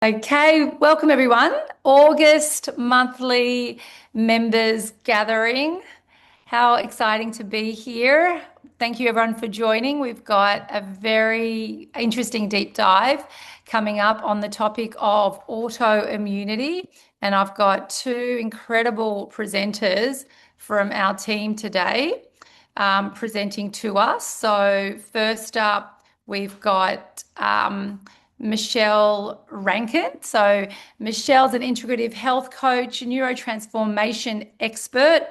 Okay, welcome everyone. August monthly members gathering. How exciting to be here. Thank you everyone for joining. We've got a very interesting deep dive coming up on the topic of autoimmunity. And I've got two incredible presenters from our team today presenting to us. So first up, we've got Michelle Rankin. So, Michelle's an integrative health coach, neurotransformation expert,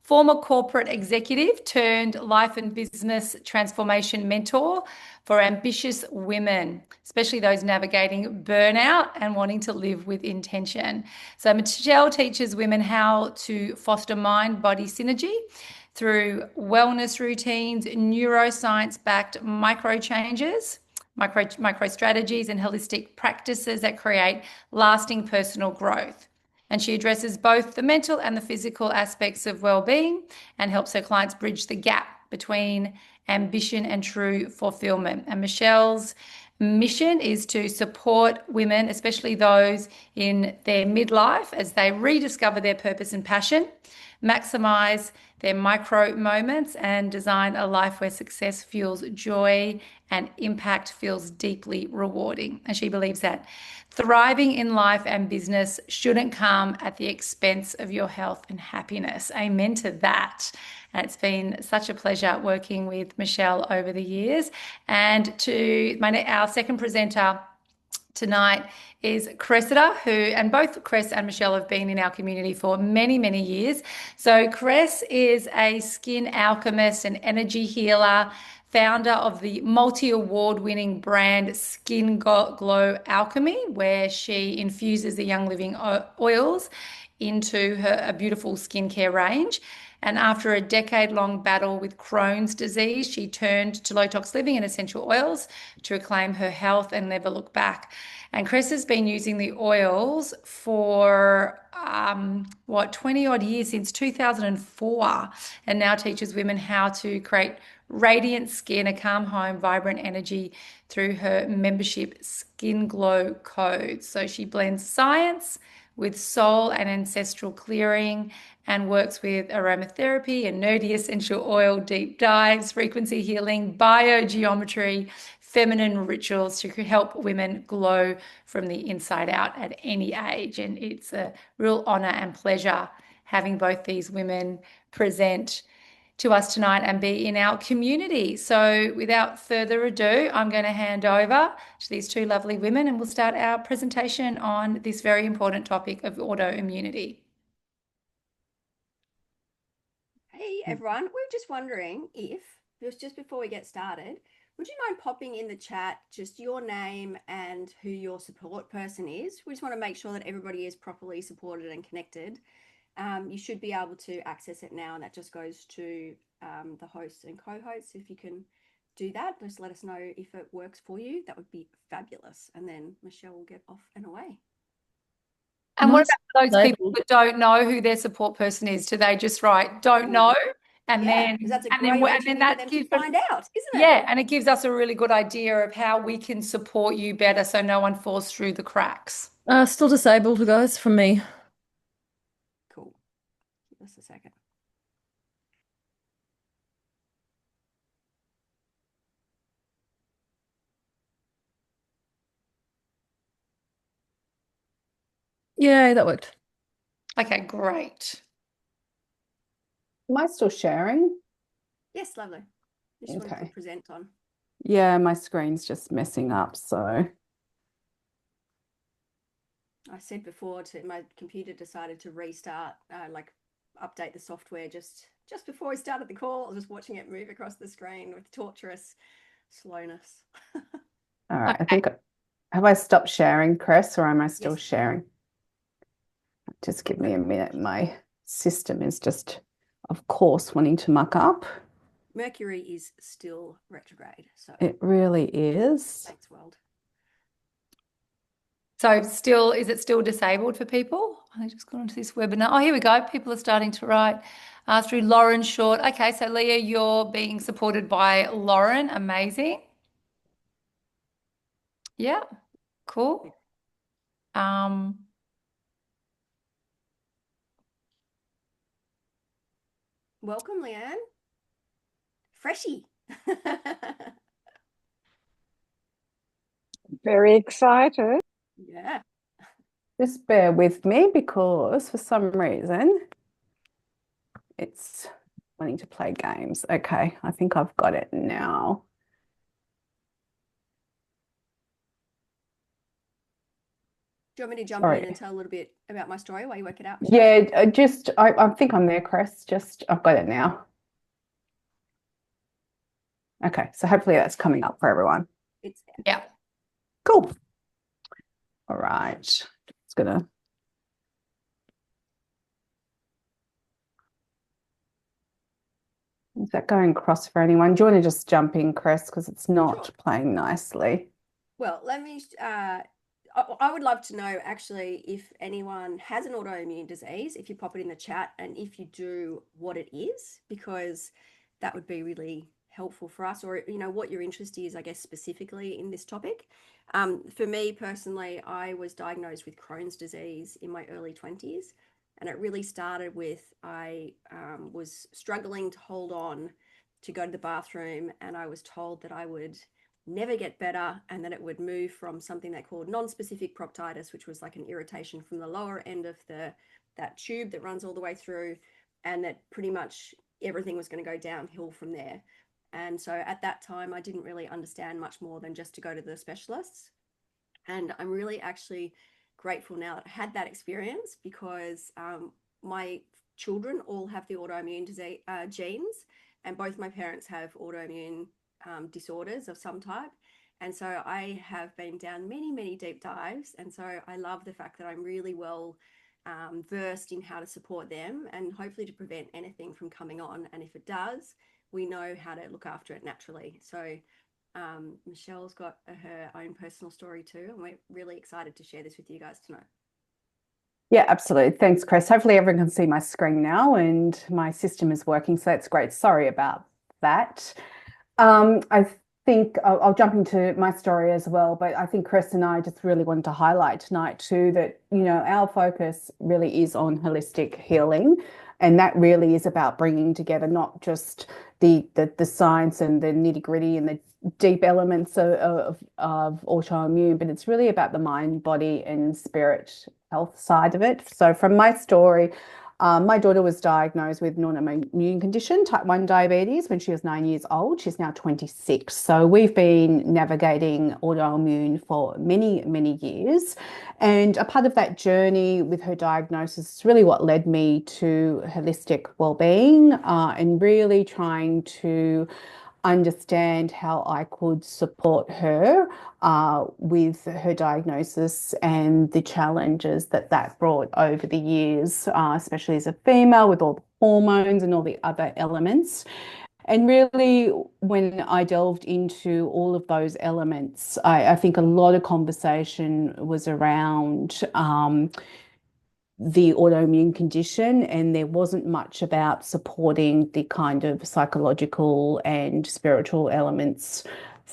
former corporate executive turned life and business transformation mentor for ambitious women, especially those navigating burnout and wanting to live with intention. So, Michelle teaches women how to foster mind body synergy through wellness routines, neuroscience backed micro changes micro strategies and holistic practices that create lasting personal growth. And she addresses both the mental and the physical aspects of well-being and helps her clients bridge the gap between ambition and true fulfillment. And Michelle's mission is to support women, especially those in their midlife, as they rediscover their purpose and passion, maximize their micro moments, and design a life where success fuels joy and impact feels deeply rewarding. And she believes that thriving in life and business shouldn't come at the expense of your health and happiness. Amen to that. And it's been such a pleasure working with Michelle over the years. And to our second presenter tonight is Cressida, and both Cress and Michelle have been in our community for many, many years. So Cress is a skin alchemist and energy healer, founder of the multi-award winning brand Skin Glow Alchemy, where she infuses the Young Living oils into a beautiful skincare range. And after a decade-long battle with Crohn's disease, she turned to low-tox living and essential oils to reclaim her health and never look back. And Chris has been using the oils for 20 odd years, since 2004, and now teaches women how to create radiant skin, a calm home, vibrant energy through her membership Skin Glow Codes. So she blends science with soul and ancestral clearing, and works with aromatherapy and nerdy essential oil deep dives, frequency healing, biogeometry, feminine rituals to help women glow from the inside out at any age. And it's a real honor and pleasure having both these women present to us tonight and be in our community. So without further ado, I'm going to hand over to these two lovely women and we'll start our presentation on this very important topic of autoimmunity. Hey everyone, we were just wondering if, just before we get started, would you mind popping in the chat just your name and who your support person is? We just want to make sure that everybody is properly supported and connected. You should be able to access it now, and that just goes to the hosts and co-hosts. If you can do that, just let us know if it works for you. That would be fabulous. And then Michelle will get off and away. And what about those people that don't know who their support person is? Do they just write "don't know" and Yeah, then because that's a great opportunity for them to find out, isn't it? Yeah, and it gives us a really good idea of how we can support you better so no one falls through the cracks. Still disabled, guys, from me. Cool. Give us a second. Yay, that worked. Okay, great. Am I still sharing? Yes, lovely. Just want to put present on. Yeah, my screen's just messing up, so. I said before my computer decided to restart, update the software just before we started the call. I was just watching it move across the screen with torturous slowness. All right, okay. I think, have I stopped sharing, Cress, or am I still sharing? Just give me a minute. My system is just, of course, wanting to muck up. Mercury is still retrograde. So it really is. Thanks, world. So is it still disabled for people? I just got onto this webinar. Oh, here we go. People are starting to write through Lauren Short. Okay, so Leah, you're being supported by Lauren. Amazing. Yeah, cool. Welcome, Leanne. Freshie. Very excited. Yeah. Just bear with me because for some reason it's wanting to play games. Okay, I think I've got it now. Do you want me to jump Sorry. in and tell a little bit about my story while you work it out, Michelle? Yeah, I think I'm there, Cress. I've got it now. Okay, so hopefully that's coming up for everyone. It's there. Yeah. Cool. All right. It's gonna. Is that going across for anyone? Do you want to just jump in, Cress, because it's not Sure. playing nicely? Well, let me, I would love to know actually if anyone has an autoimmune disease, if you pop it in the chat, and if you do, what it is, because that would be really helpful for us, or, you know, what your interest is, I guess, specifically in this topic. For me personally, I was diagnosed with Crohn's disease in my early 20s, and it really started with I was struggling to hold on to go to the bathroom, and I was told that I would never get better and that it would move from something they called non-specific proctitis, which was like an irritation from the lower end of that tube that runs all the way through, and that pretty much everything was going to go downhill from there. And so at that time, I didn't really understand much more than just to go to the specialists. And I'm really actually grateful now that I had that experience, because my children all have the autoimmune disease, genes, and both my parents have autoimmune disorders of some type. And so I have been down many, many deep dives. And so I love the fact that I'm really well versed in how to support them and hopefully to prevent anything from coming on. And if it does, we know how to look after it naturally. So Michelle's got her own personal story too, and we're really excited to share this with you guys tonight. Yeah, absolutely. Thanks, Chris. Hopefully everyone can see my screen now and my system is working, so that's great. Sorry about that. I think I'll jump into my story as well, but I think Chris and I just really wanted to highlight tonight too that, you know, our focus really is on holistic healing, and that really is about bringing together not just the science and the nitty-gritty and the deep elements of autoimmune, but it's really about the mind, body, and spirit health side of it. So from my story, my daughter was diagnosed with an autoimmune condition, type 1 diabetes, when she was 9 years old. She's now 26. So we've been navigating autoimmune for many, many years. And a part of that journey with her diagnosis is really what led me to holistic well-being and really trying to understand how I could support her with her diagnosis and the challenges that brought over the years, especially as a female with all the hormones and all the other elements. And really, when I delved into all of those elements, I think a lot of conversation was around the autoimmune condition, and there wasn't much about supporting the kind of psychological and spiritual elements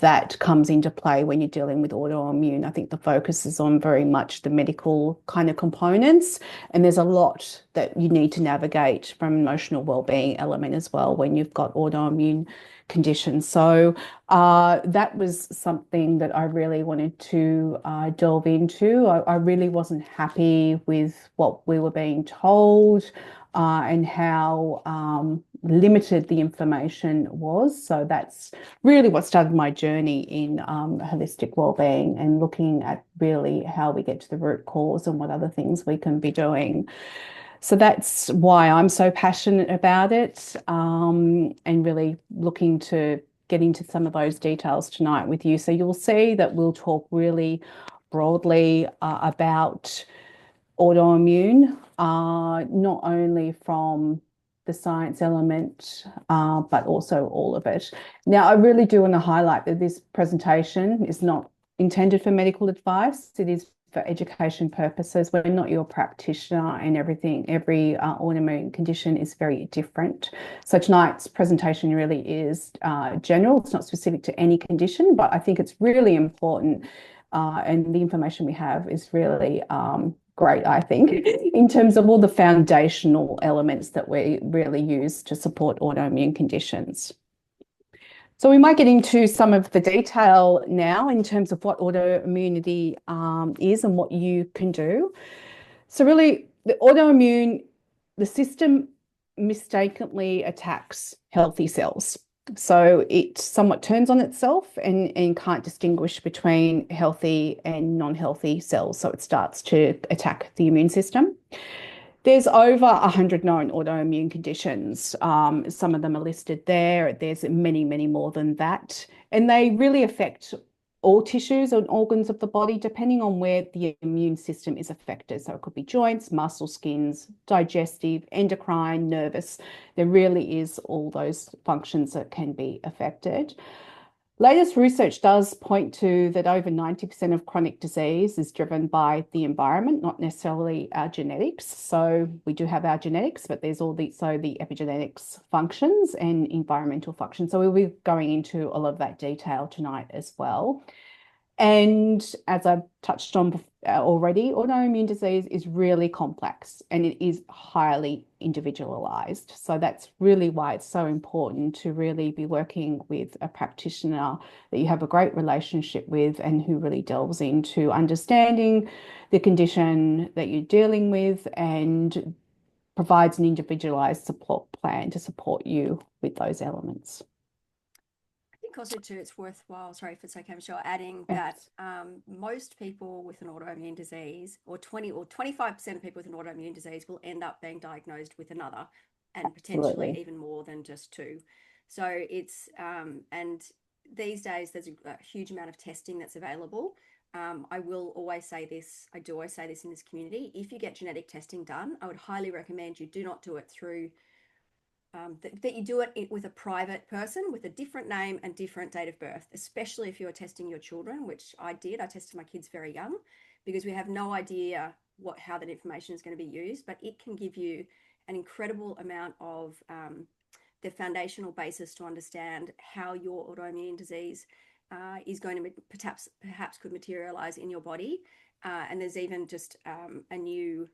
that comes into play when you're dealing with autoimmune. I think the focus is on very much the medical kind of components, and there's a lot that you need to navigate from emotional well-being element as well when you've got autoimmune conditions. So that was something that I really wanted to delve into. I really wasn't happy with what we were being told and how limited the information was. So that's really what started my journey in holistic wellbeing and looking at really how we get to the root cause and what other things we can be doing. So that's why I'm so passionate about it and really looking to get into some of those details tonight with you. So you'll see that we'll talk really broadly about autoimmune, not only from the science element, but also all of it. Now, I really do want to highlight that this presentation is not intended for medical advice. It is for education purposes. We're not your practitioner, and everything, every autoimmune condition is very different. So tonight's presentation really is general. It's not specific to any condition, but I think it's really important And the information we have is really great, I think, in terms of all the foundational elements that we really use to support autoimmune conditions. So we might get into some of the detail now in terms of what autoimmunity is and what you can do. So really, the system mistakenly attacks healthy cells. So it somewhat turns on itself and can't distinguish between healthy and non-healthy cells. So it starts to attack the immune system. There's over 100 known autoimmune conditions. Some of them are listed there. There's many, many more than that. And they really affect all tissues and organs of the body, depending on where the immune system is affected. So it could be joints, muscle, skins, digestive, endocrine, nervous. There really is all those functions that can be affected. Latest research does point to that over 90% of chronic disease is driven by the environment, not necessarily our genetics. So we do have our genetics, but there's also the epigenetics functions and environmental functions. So we'll be going into a lot of that detail tonight as well. And as I've touched on already, autoimmune disease is really complex and it is highly individualized. So that's really why it's so important to really be working with a practitioner that you have a great relationship with and who really delves into understanding the condition that you're dealing with and provides an individualized support plan to support you with those elements. I think also too, it's worthwhile, sorry if it's okay, Michelle, adding that most people with an autoimmune disease, or 20 or 25% of people with an autoimmune disease will end up being diagnosed with another, and potentially even more than just two. So it's, and these days there's a huge amount of testing that's available. I will always say this, I do always say this in this community, if you get genetic testing done, I would highly recommend you do not do it through that you do it with a private person with a different name and different date of birth, especially if you're testing your children, which I did. I tested my kids very young because we have no idea how that information is going to be used, but it can give you an incredible amount of the foundational basis to understand how your autoimmune disease is going to perhaps could materialize in your body. And there's even just a new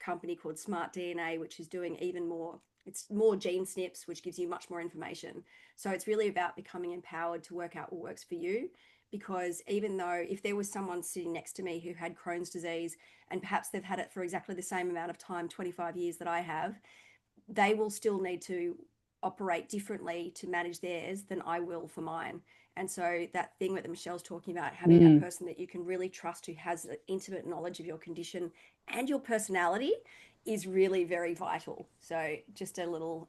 company called Smart DNA, which is doing even more. It's more gene snips, which gives you much more information. So it's really about becoming empowered to work out what works for you. Because even though if there was someone sitting next to me who had Crohn's disease and perhaps they've had it for exactly the same amount of time, 25 years that I have, they will still need to operate differently to manage theirs than I will for mine. And so that thing that Michelle's talking about, having that person that you can really trust who has an intimate knowledge of your condition and your personality is really very vital. So just a little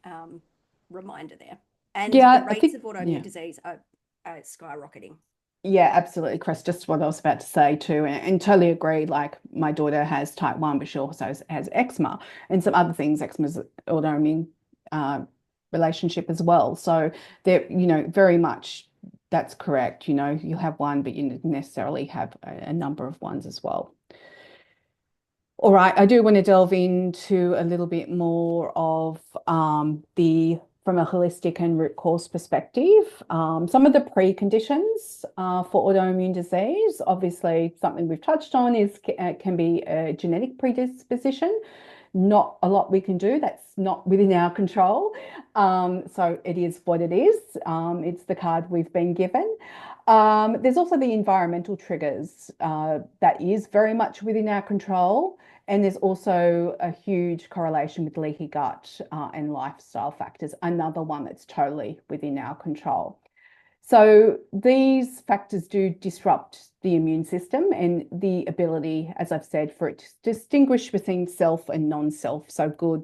reminder there. And the rates of autoimmune disease are skyrocketing. Yeah, absolutely, Chris. Just what I was about to say too, and totally agree. Like my daughter has type 1, but she also has eczema and some other things. Eczema is autoimmune relationship as well. So they're, very much that's correct. You have one, but you necessarily have a number of ones as well. All right, I do want to delve into a little bit more of from a holistic and root cause perspective, some of the preconditions for autoimmune disease. Obviously, something we've touched on can be a genetic predisposition. Not a lot we can do. That's not within our control. So it is what it is. It's the card we've been given. There's also the environmental triggers that is very much within our control. And there's also a huge correlation with leaky gut and lifestyle factors, another one that's totally within our control. So these factors do disrupt the immune system and the ability, as I've said, for it to distinguish between self and non-self. So good,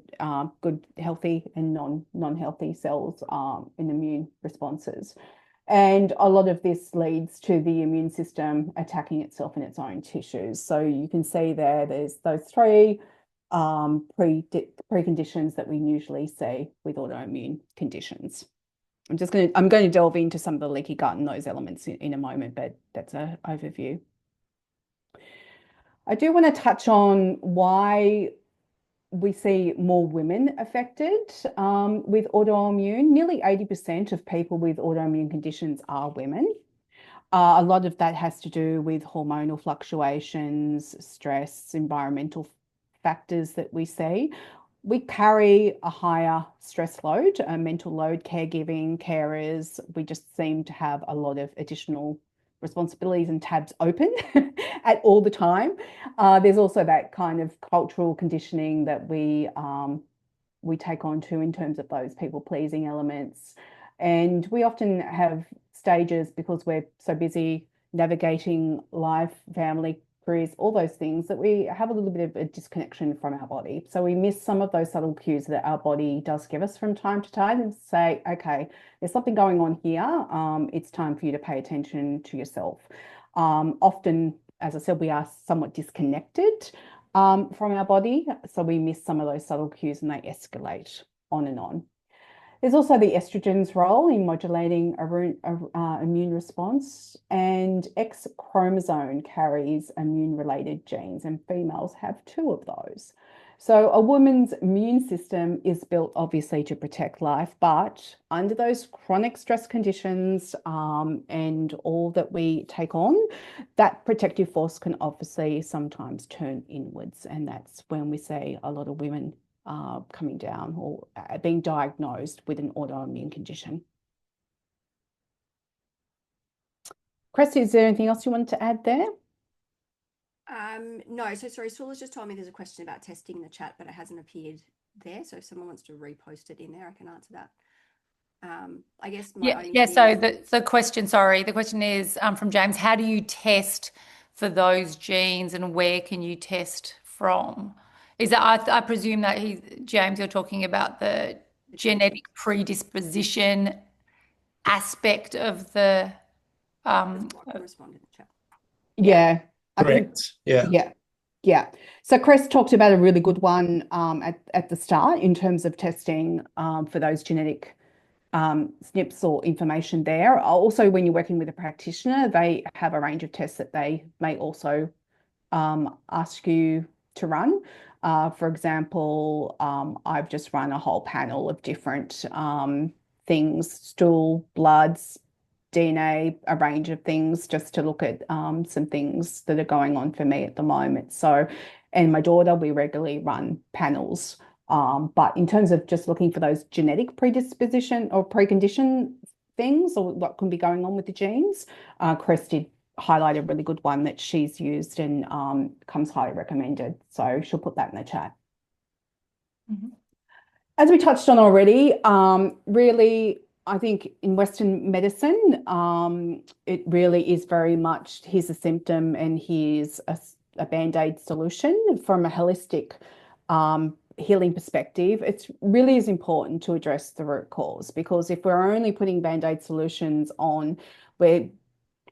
healthy and non-healthy cells and immune responses. And a lot of this leads to the immune system attacking itself in its own tissues. So you can see there's those three preconditions that we usually see with autoimmune conditions. I'm going to delve into some of the leaky gut and those elements in a moment, but that's an overview. I do want to touch on why we see more women affected with autoimmune. Nearly 80% of people with autoimmune conditions are women. A lot of that has to do with hormonal fluctuations, stress, environmental factors that we see. We carry a higher stress load, a mental load, caregiving, carers. We just seem to have a lot of additional responsibilities and tabs open at all the time. There's also that kind of cultural conditioning that we take on too in terms of those people-pleasing elements. And we often have stages because we're so busy navigating life, family, careers, all those things, that we have a little bit of a disconnection from our body. So we miss some of those subtle cues that our body does give us from time to time and say, okay, there's something going on here. It's time for you to pay attention to yourself. Often, as I said, we are somewhat disconnected from our body. So we miss some of those subtle cues and they escalate on and on. There's also the estrogen's role in modulating immune response, and X chromosome carries immune-related genes, and females have 2 of those. So a woman's immune system is built obviously to protect life, but under those chronic stress conditions and all that we take on, that protective force can obviously sometimes turn inwards, and that's when we see a lot of women coming down or being diagnosed with an autoimmune condition. Cress, is there anything else you wanted to add there? No, so sorry, Saula's just told me there's a question about testing in the chat, but it hasn't appeared there. So if someone wants to repost it in there, I can answer that. I guess so the question is from James: how do you test for those genes and where can you test from? Is that, I presume that James, you're talking about the genetic predisposition aspect of the respond in the chat. Yeah. Correct. Yeah. So Cress talked about a really good one at the start in terms of testing for those genetic SNPs or information there. Also, when you're working with a practitioner, they have a range of tests that they may also ask you to run. For example, I've just run a whole panel of different things: stool, bloods, DNA, a range of things, just to look at some things that are going on for me at the moment. So, and my daughter, we regularly run panels. But in terms of just looking for those genetic predisposition or precondition things or what can be going on with the genes, Cress did highlight a really good one that she's used and comes highly recommended. So she'll put that in the chat. Mm-hmm. As we touched on already, really, I think in Western medicine, it really is very much here's a symptom and here's a Band-Aid solution. From a holistic healing perspective, it really is important to address the root cause, because if we're only putting Band-Aid solutions on, we're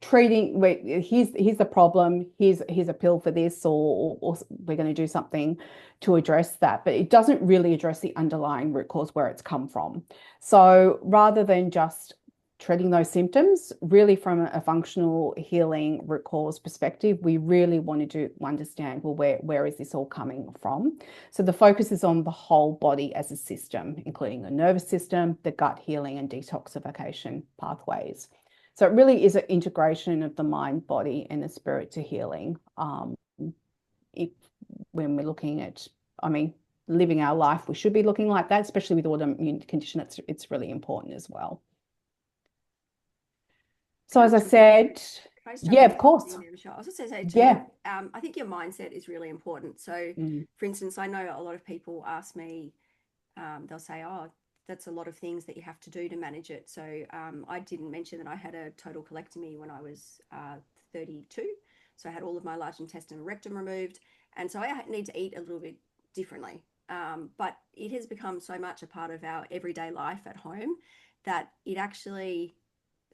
treating, here's the problem, here's a pill for this, or we're going to do something to address that, but it doesn't really address the underlying root cause where it's come from. So rather than just treating those symptoms, really from a functional healing root cause perspective, we really want to understand, well, where is this all coming from? So the focus is on the whole body as a system, including the nervous system, the gut healing and detoxification pathways. So it really is an integration of the mind, body, and the spirit to healing. When we're looking at, living our life, we should be looking like that, especially with autoimmune condition. It's really important as well. So as I said, yeah, of course. I was just going to say, yeah, I think your mindset is really important. So, for instance, I know a lot of people ask me, they'll say, oh, that's a lot of things that you have to do to manage it. So I didn't mention that I had a total colectomy when I was 32. So I had all of my large intestine and rectum removed. And so I need to eat a little bit differently. But it has become so much a part of our everyday life at home that it actually,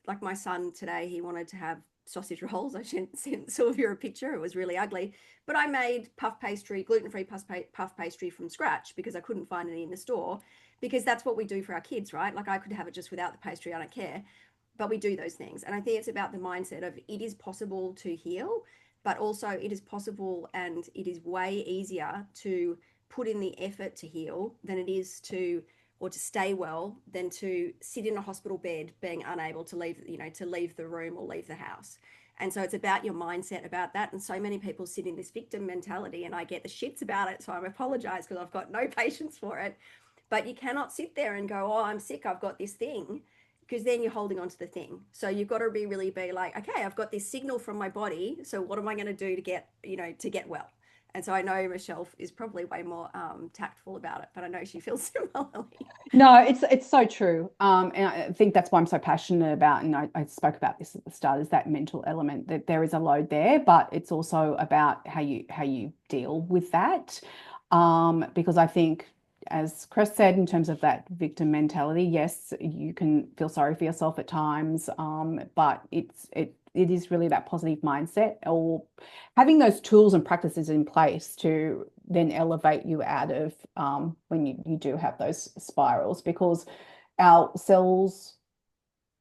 like my son today, he wanted to have sausage rolls. I sent Sylvia a picture. It was really ugly. But I made puff pastry, gluten-free puff pastry from scratch because I couldn't find any in the store, because that's what we do for our kids, right? Like I could have it just without the pastry, I don't care. But we do those things. And I think it's about the mindset of it is possible to heal, but also it is possible and it is way easier to put in the effort to heal than it is to or to stay well than to sit in a hospital bed being unable to leave, to leave the room or leave the house. And so it's about your mindset about that. And so many people sit in this victim mentality, and I get the shits about it. So I apologize because I've got no patience for it. But you cannot sit there and go, oh, I'm sick, I've got this thing, because then you're holding on to the thing. So you've got to really be like, okay, I've got this signal from my body. So what am I going to do to get well? And so I know Michelle is probably way more tactful about it, but I know she feels similarly. No, it's so true. And I think that's why I'm so passionate about, and I spoke about this at the start, is that mental element, that there is a load there, but it's also about how you deal with that. Because I think, as Chris said, in terms of that victim mentality, yes, you can feel sorry for yourself at times, but it is really that positive mindset, or having those tools and practices in place to then elevate you out of when you do have those spirals, because our cells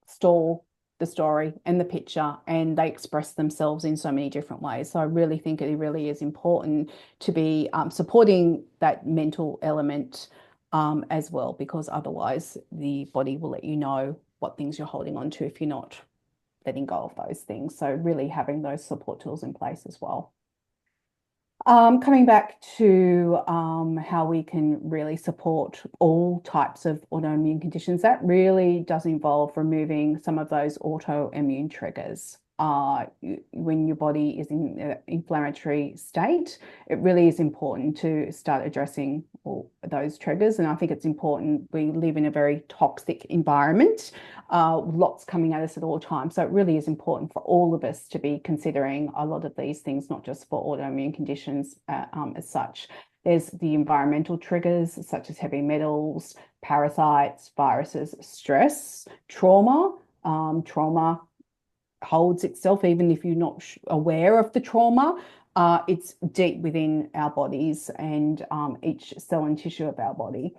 store the story and the picture, and they express themselves in so many different ways. So I really think it really is important to be supporting that mental element as well, because otherwise the body will let you know what things you're holding on to if you're not letting go of those things. So really having those support tools in place as well. Coming back to how we can really support all types of autoimmune conditions, that really does involve removing some of those autoimmune triggers. When your body is in an inflammatory state, it really is important to start addressing all those triggers. And I think it's important. We live in a very toxic environment, lots coming at us at all times. So it really is important for all of us to be considering a lot of these things, not just for autoimmune conditions as such. There's the environmental triggers, such as heavy metals, parasites, viruses, stress, trauma. Trauma holds itself, even if you're not aware of the trauma. It's deep within our bodies and each cell and tissue of our body.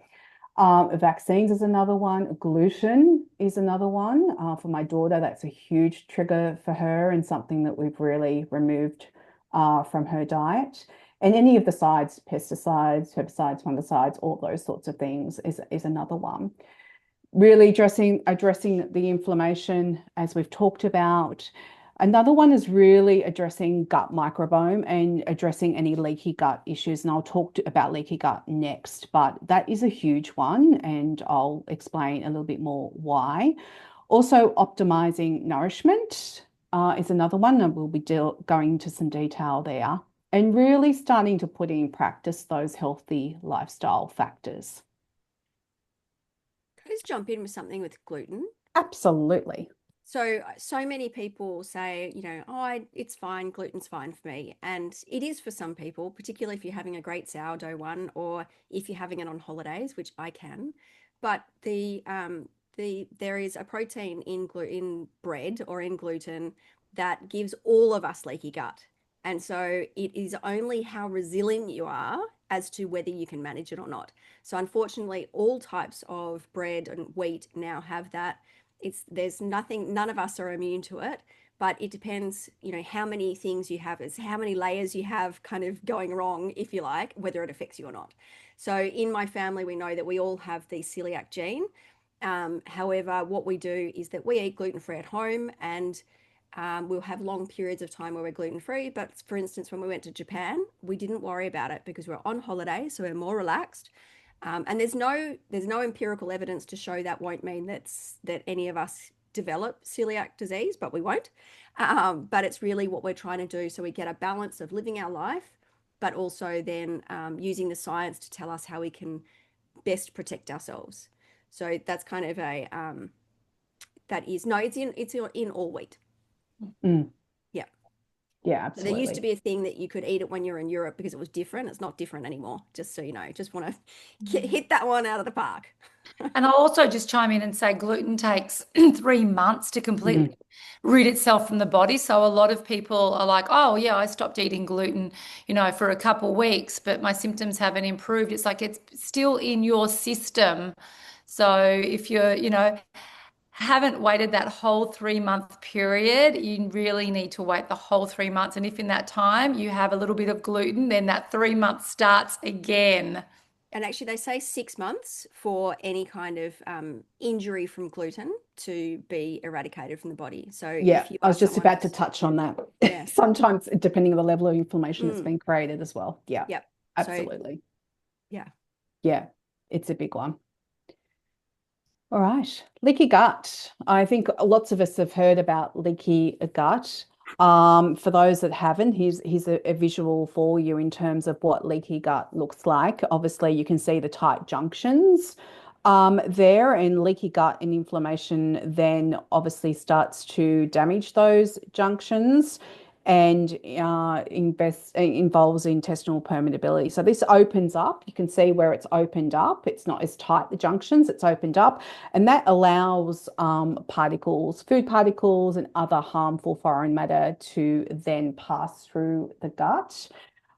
Vaccines is another one. Gluten is another one. For my daughter, that's a huge trigger for her, and something that we've really removed from her diet. And any of the sides, pesticides, herbicides, fungicides, all those sorts of things is another one. Really addressing the inflammation, as we've talked about. Another one is really addressing gut microbiome and addressing any leaky gut issues. And I'll talk about leaky gut next, but that is a huge one, and I'll explain a little bit more why. Also, optimizing nourishment is another one, and we'll be going into some detail there. And really starting to put in practice those healthy lifestyle factors. Can I just jump in with something with gluten? Absolutely. So many people say, oh, it's fine, gluten's fine for me. And it is for some people, particularly if you're having a great sourdough one, or if you're having it on holidays, which I can. But there is a protein in bread or in gluten that gives all of us leaky gut. And so it is only how resilient you are as to whether you can manage it or not. So unfortunately, all types of bread and wheat now have that. There's nothing, none of us are immune to it, but it depends, how many things you have, is how many layers you have kind of going wrong, if you like, whether it affects you or not. So in my family, we know that we all have the celiac gene. However, what we do is that we eat gluten-free at home, and we'll have long periods of time where we're gluten-free. But for instance, when we went to Japan, we didn't worry about it because we're on holiday, so we're more relaxed. And there's no empirical evidence to show that won't mean that any of us develop celiac disease, but we won't. But it's really what we're trying to do, so we get a balance of living our life, but also then using the science to tell us how we can best protect ourselves. So that's kind of it's in all wheat. Mm. Yeah. Yeah, absolutely. There used to be a thing that you could eat it when you're in Europe because it was different. It's not different anymore, just so you know. Just want to hit that one out of the park. And I'll also just chime in and say gluten takes 3 months to completely rid itself from the body. So a lot of people are like, oh, yeah, I stopped eating gluten, for a couple of weeks, but my symptoms haven't improved. It's like it's still in your system. So if you're, haven't waited that whole 3-month period, you really need to wait the whole 3 months. And if in that time you have a little bit of gluten, then that 3 months starts again. And actually, they say 6 months for any kind of injury from gluten to be eradicated from the body. So Yeah, if you I are was just someone about to touch on that. yeah, Sometimes, depending on the level of inflammation that's mm, been created as well. Yeah, yep. So absolutely. yeah, Yeah, it's a big one. All right, leaky gut. I think lots of us have heard about leaky gut. For those that haven't, here's a visual for you in terms of what leaky gut looks like. Obviously, you can see the tight junctions there, and leaky gut and inflammation then obviously starts to damage those junctions and involves intestinal permeability. So this opens up. You can see where it's opened up. It's not as tight, the junctions, it's opened up. And that allows particles, food particles, and other harmful foreign matter to then pass through the gut.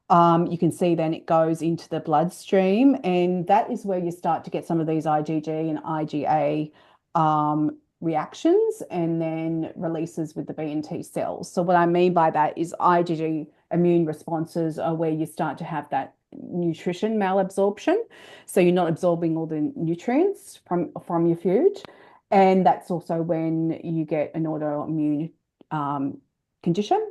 You can see then it goes into the bloodstream, and that is where you start to get some of these IgG and IgA reactions and then releases with the B and T cells. So what I mean by that is IgG immune responses are where you start to have that nutrition malabsorption. So you're not absorbing all the nutrients from your food. And that's also when you get an autoimmune condition.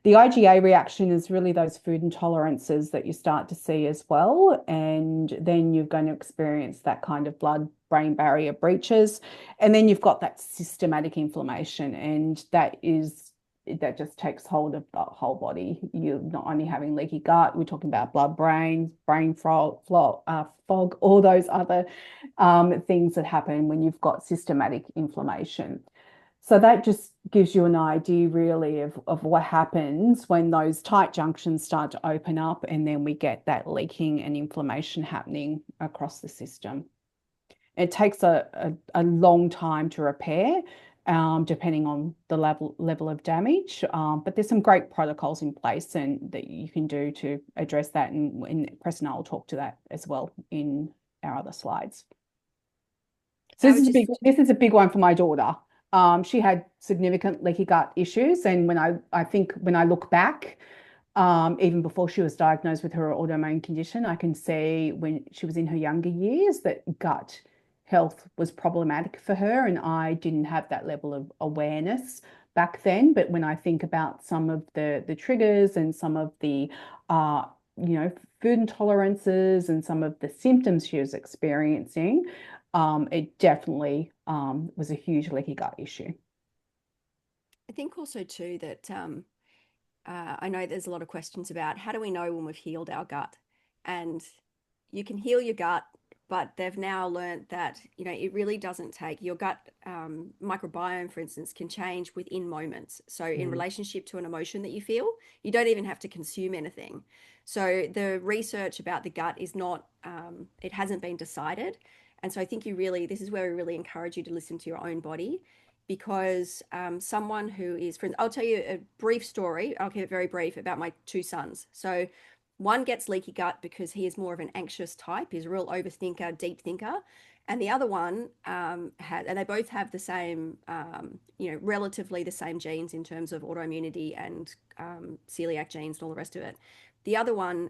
The IgA reaction is really those food intolerances that you start to see as well. And then you're going to experience that kind of blood-brain barrier breaches. And then you've got that systematic inflammation. And that just takes hold of the whole body. You're not only having leaky gut, we're talking about brain fog, all those other things that happen when you've got systematic inflammation. So that just gives you an idea really of what happens when those tight junctions start to open up and then we get that leaking and inflammation happening across the system. It takes a long time to repair, depending on the level of damage. But there's some great protocols in place and that you can do to address that. And Cress and I will talk to that as well in our other slides. So this is a big one for my daughter. She had significant leaky gut issues, and when I look back, even before she was diagnosed with her autoimmune condition, I can see when she was in her younger years that gut health was problematic for her, and I didn't have that level of awareness back then. But when I think about some of the triggers and some of the food intolerances and some of the symptoms she was experiencing, it definitely was a huge leaky gut issue. I think also too that I know there's a lot of questions about how do we know when we've healed our gut, and you can heal your gut, but they've now learned that it really doesn't take your gut microbiome, for instance, can change within moments. So in relationship to an emotion that you feel, you don't even have to consume anything. So the research about the gut is not it hasn't been decided. And so I think this is where we really encourage you to listen to your own body, because someone who is, I'll tell you a brief story. I'll keep it very brief about my two sons. So one gets leaky gut because he is more of an anxious type. He's a real overthinker, deep thinker. And the other one and they both have the same, relatively the same genes in terms of autoimmunity and celiac genes and all the rest of it. The other one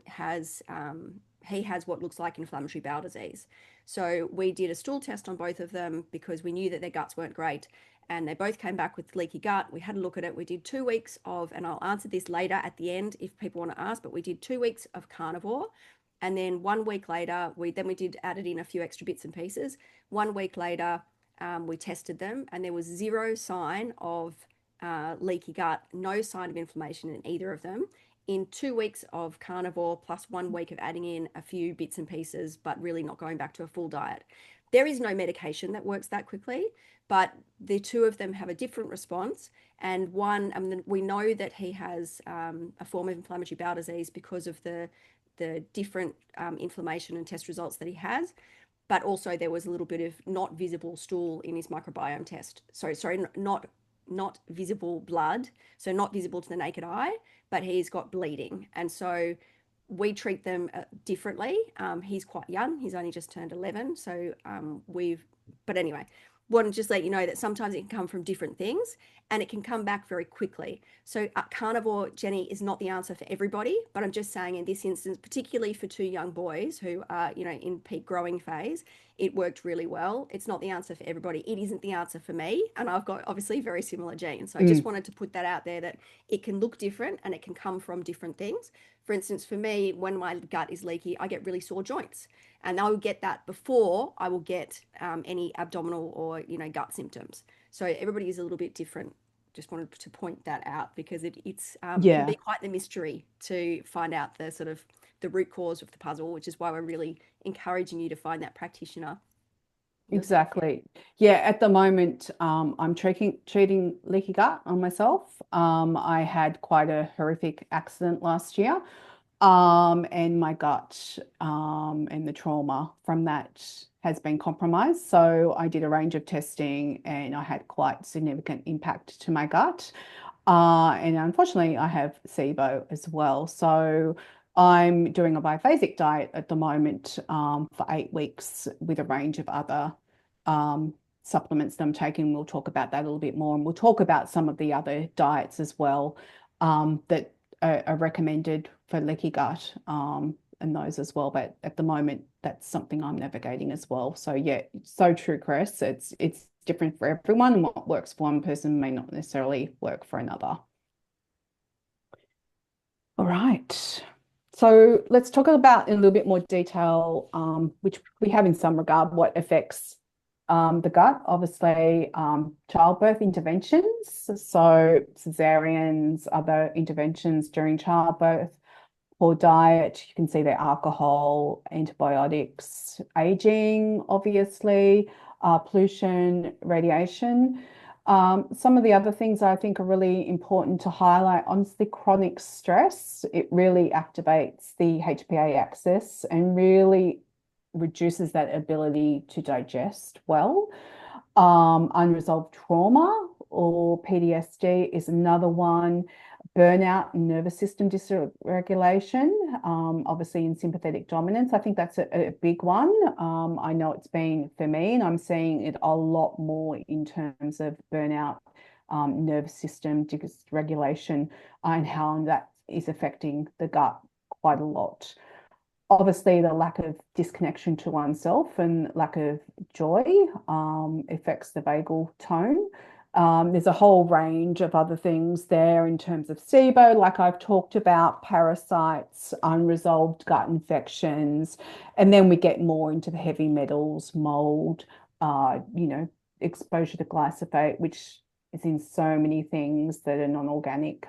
he has what looks like inflammatory bowel disease. So we did a stool test on both of them because we knew that their guts weren't great. And they both came back with leaky gut. We had a look at it. We did 2 weeks and I'll answer this later at the end if people want to ask, but we did 2 weeks of carnivore. And then 1 week later, we added in a few extra bits and pieces. 1 week later, we tested them and there was zero sign of leaky gut, no sign of inflammation in either of them. In 2 weeks of carnivore plus 1 week of adding in a few bits and pieces, but really not going back to a full diet. There is no medication that works that quickly, but the two of them have a different response. And we know that he has a form of inflammatory bowel disease because of the different inflammation and test results that he has. But also there was a little bit of not visible stool in his microbiome test. Sorry, not visible blood, so not visible to the naked eye, but he's got bleeding. And so we treat them differently. He's quite young. He's only just turned 11. So but anyway, want to just let you know that sometimes it can come from different things and it can come back very quickly. So carnivore, Jenny, is not the answer for everybody, but I'm just saying in this instance, particularly for two young boys who are, you know, in peak growing phase, it worked really well. It's not the answer for everybody. It isn't the answer for me. And I've got obviously very similar genes. So I just wanted to put that out there, that it can look different and it can come from different things. For instance, for me, when my gut is leaky, I get really sore joints. And I will get that before I will get any abdominal or, you know, gut symptoms. So everybody is a little bit different. Just wanted to point that out because it's can be quite the mystery to find out the sort of the root cause of the puzzle, which is why we're really encouraging you to find that practitioner. Exactly. Yeah, at the moment, I'm treating leaky gut on myself. I had quite a horrific accident last year. And my gut and the trauma from that has been compromised. So I did a range of testing and I had quite significant impact to my gut. And unfortunately, I have SIBO as well. So I'm doing a biphasic diet at the moment for 8 weeks with a range of other supplements that I'm taking. We'll talk about that a little bit more, and we'll talk about some of the other diets as well that are recommended for leaky gut and those as well. But at the moment, that's something I'm navigating as well. So yeah, so true, Chris. It's different for everyone, and what works for one person may not necessarily work for another. All right. So let's talk about in a little bit more detail, which we have in some regard, what affects the gut. Obviously, childbirth interventions, so cesareans, other interventions during childbirth, poor diet, you can see there alcohol, antibiotics, aging, obviously, pollution, radiation. Some of the other things I think are really important to highlight, honestly, chronic stress, it really activates the HPA axis and really reduces that ability to digest well. Unresolved trauma or PTSD is another one. Burnout and nervous system dysregulation, obviously in sympathetic dominance. I think that's a big one. I know it's been for me, and I'm seeing it a lot more in terms of burnout, nervous system dysregulation, and how that is affecting the gut quite a lot. Obviously, the lack of disconnection to oneself and lack of joy affects the vagal tone. There's a whole range of other things there in terms of SIBO, like I've talked about, parasites, unresolved gut infections, and then we get more into the heavy metals, mold, you know, exposure to glyphosate, which is in so many things that are non-organic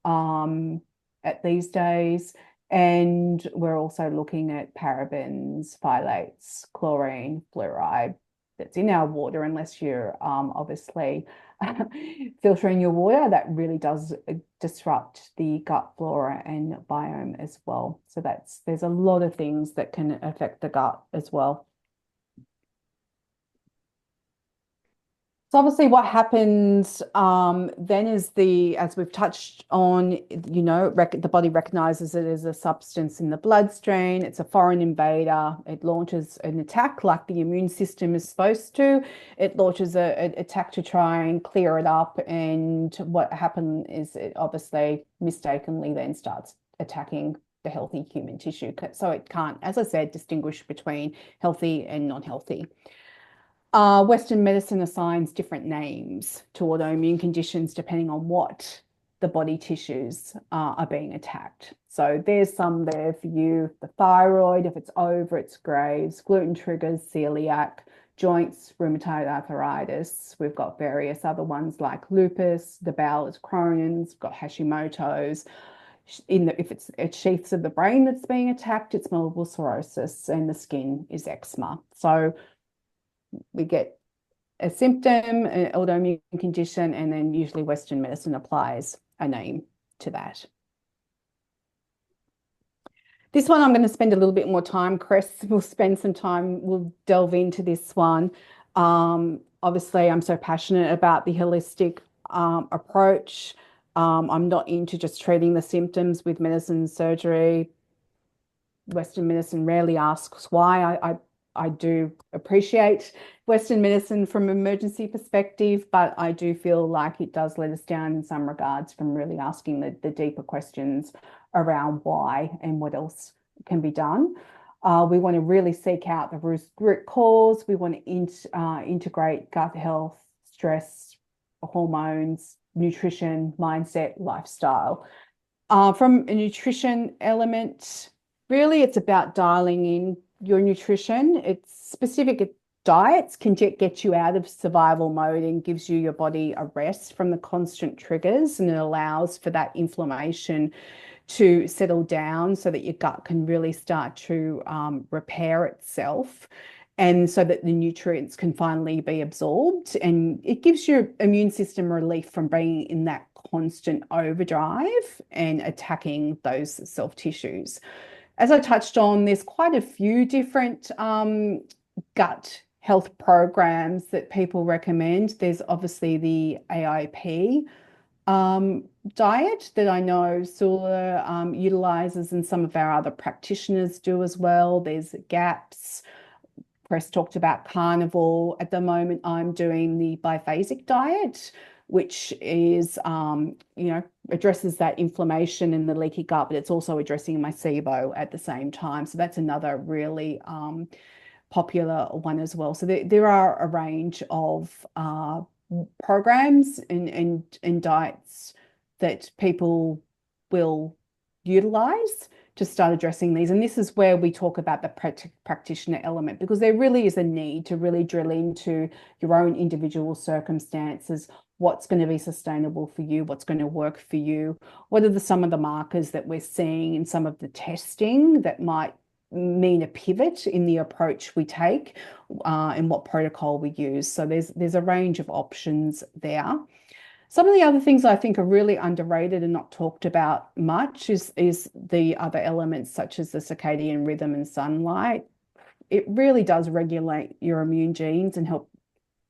at these days. And we're also looking at parabens, phthalates, chlorine, fluoride that's in our water, unless you're obviously filtering your water. That really does disrupt the gut flora and biome as well. So there's a lot of things that can affect the gut as well. So obviously what happens then is as we've touched on, you know, the body recognizes it as a substance in the bloodstream. It's a foreign invader. It launches an attack like the immune system is supposed to. It launches an attack to try and clear it up. And what happens is it obviously mistakenly then starts attacking the healthy human tissue. So it can't, as I said, distinguish between healthy and non-healthy. Western medicine assigns different names to autoimmune conditions depending on what the body tissues are being attacked. So there's some there for you. The thyroid, if it's over, it's Graves, gluten triggers, celiac, joints, rheumatoid arthritis. We've got various other ones like lupus, the bowel is Crohn's, got Hashimoto's. If it's sheaths of the brain that's being attacked, it's multiple sclerosis, and the skin is eczema. So we get a symptom, an autoimmune condition, and then usually Western medicine applies a name to that. This one I'm going to spend a little bit more time. Cress will spend some time, we'll delve into this one. Obviously, I'm so passionate about the holistic approach. I'm not into just treating the symptoms with medicine and surgery. Western medicine rarely asks why. I do appreciate Western medicine from an emergency perspective, but I do feel like it does let us down in some regards from really asking the deeper questions around why and what else can be done. We want to really seek out the root cause. We want to integrate gut health, stress, hormones, nutrition, mindset, lifestyle. From a nutrition element, really it's about dialing in your nutrition. It's specific diets can get you out of survival mode and gives you your body a rest from the constant triggers, and it allows for that inflammation to settle down so that your gut can really start to repair itself, and so that the nutrients can finally be absorbed, and it gives your immune system relief from being in that constant overdrive and attacking those self tissues. As I touched on, there's quite a few different gut health programs that people recommend. There's obviously the AIP diet that I know Sula utilizes, and some of our other practitioners do as well. There's GAPS. Cress talked about carnivore. At the moment, I'm doing the biphasic diet, which is, addresses that inflammation and the leaky gut, but it's also addressing my SIBO at the same time. So that's another really popular one as well. So there are a range of programs and diets that people will utilize to start addressing these. And this is where we talk about the practitioner element, because there really is a need to really drill into your own individual circumstances. What's going to be sustainable for you? What's going to work for you? What are some of the markers that we're seeing in some of the testing that might mean a pivot in the approach we take and what protocol we use? So there's a range of options there. Some of the other things I think are really underrated and not talked about much is the other elements, such as the circadian rhythm and sunlight. It really does regulate your immune genes and help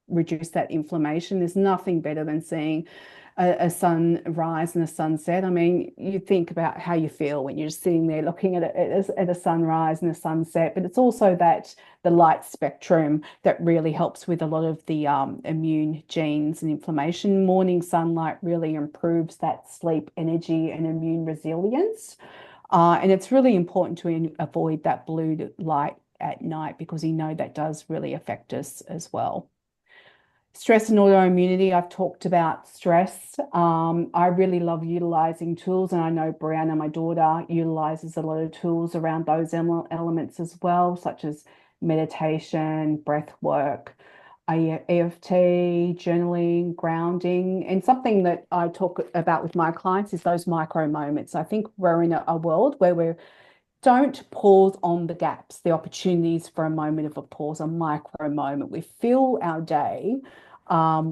reduce that inflammation. There's nothing better than seeing a sunrise and a sunset. I mean, you think about how you feel when you're just sitting there looking at a sunrise and a sunset, but it's also the light spectrum that really helps with a lot of the immune genes and inflammation. Morning sunlight really improves that sleep energy and immune resilience. And it's really important to avoid that blue light at night, because we know that does really affect us as well. Stress and autoimmunity, I've talked about stress. I really love utilizing tools, and I know Brianna, my daughter, utilizes a lot of tools around those elements as well, such as meditation, breath work, EFT, journaling, grounding. And something that I talk about with my clients is those micro moments. I think we're in a world where we don't pause on the gaps, the opportunities for a moment of a pause, a micro moment. We fill our day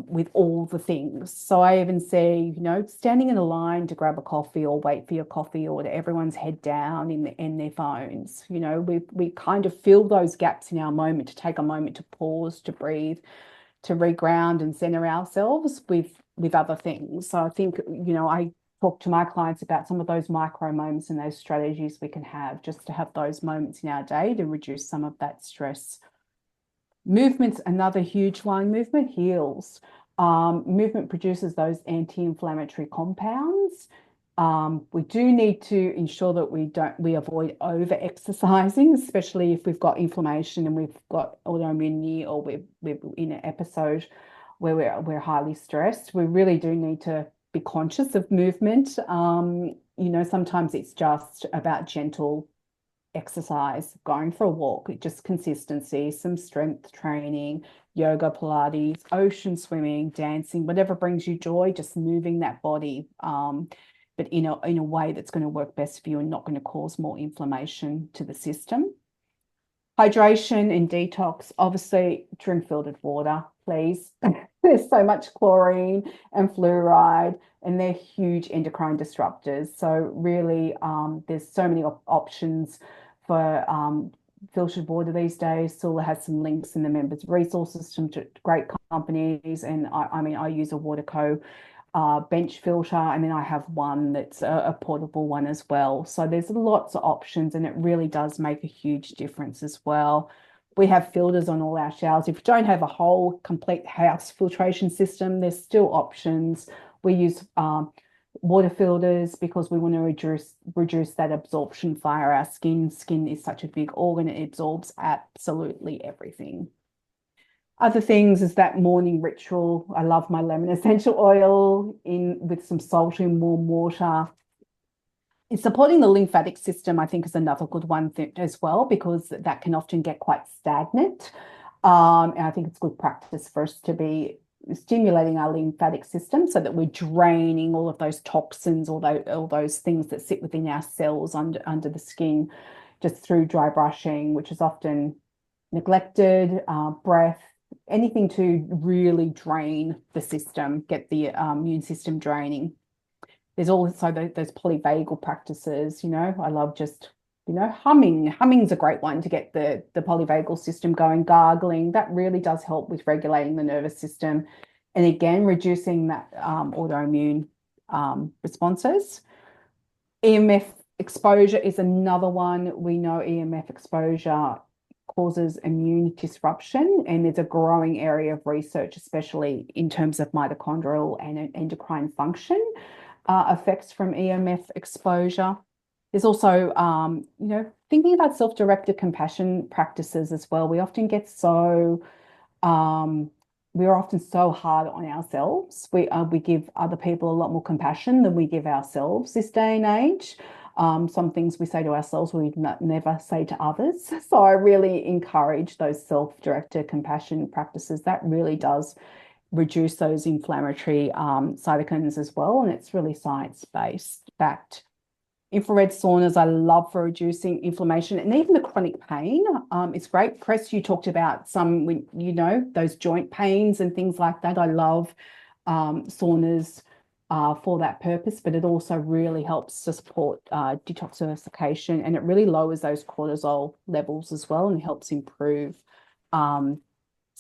with all the things. So I even see, standing in a line to grab a coffee or wait for your coffee, or to everyone's head down in their phones. We kind of fill those gaps in our moment, to take a moment to pause, to breathe, to reground and center ourselves with other things. So I think, I talk to my clients about some of those micro moments and those strategies we can have just to have those moments in our day to reduce some of that stress. Movement's another huge one. Movement heals. Movement produces those anti-inflammatory compounds. We do need to ensure that we avoid over-exercising, especially if we've got inflammation and we've got autoimmunity, or we're in an episode where we're highly stressed. We really do need to be conscious of movement. Sometimes it's just about gentle exercise, going for a walk, just consistency, some strength training, yoga, Pilates, ocean swimming, dancing, whatever brings you joy, just moving that body, but in a way that's going to work best for you and not going to cause more inflammation to the system. Hydration and detox, obviously drink filtered water, please. There's so much chlorine and fluoride, and they're huge endocrine disruptors. So really, there's so many options for filtered water these days. Sula has some links in the members' resources to great companies, and I use a Waterco bench filter, and then I have one that's a portable one as well. So there's lots of options, and it really does make a huge difference as well. We have filters on all our showers. If you don't have a whole complete house filtration system, there's still options. We use water filters because we want to reduce that absorption via our skin. Skin is such a big organ, it absorbs absolutely everything. Other things is that morning ritual. I love my lemon essential oil in with some salt in warm water. It's supporting the lymphatic system, I think, is another good one as well, because that can often get quite stagnant. And I think it's good practice for us to be stimulating our lymphatic system so that we're draining all of those toxins, all those things that sit within our cells under the skin, just through dry brushing, which is often neglected, breath, anything to really drain the system, get the immune system draining. There's also those polyvagal practices, I love just, humming. Humming's a great one to get the polyvagal system going, gargling. That really does help with regulating the nervous system. And again, reducing that autoimmune responses. EMF exposure is another one. We know EMF exposure causes immune disruption, and there's a growing area of research, especially in terms of mitochondrial and endocrine function effects from EMF exposure. There's also, thinking about self-directed compassion practices as well. We're often so hard on ourselves. We give other people a lot more compassion than we give ourselves this day and age. Some things we say to ourselves we'd never say to others. So I really encourage those self-directed compassion practices. That really does reduce those inflammatory cytokines as well, and it's really science-based, backed. Infrared saunas I love for reducing inflammation and even the chronic pain. It's great. Cress, you talked about some, those joint pains and things like that. I love saunas for that purpose, but it also really helps to support detoxification, and it really lowers those cortisol levels as well and helps improve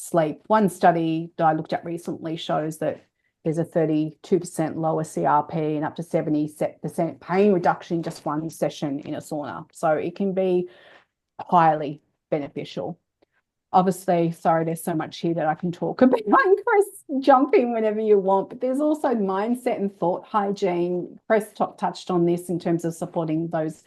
sleep. One study that I looked at recently shows that there's a 32% lower CRP and up to 70% pain reduction in just one session in a sauna. So it can be highly beneficial. Obviously, sorry, there's so much here that I can talk about. Cress, jump in whenever you want, but there's also mindset and thought hygiene. Cress touched on this in terms of supporting those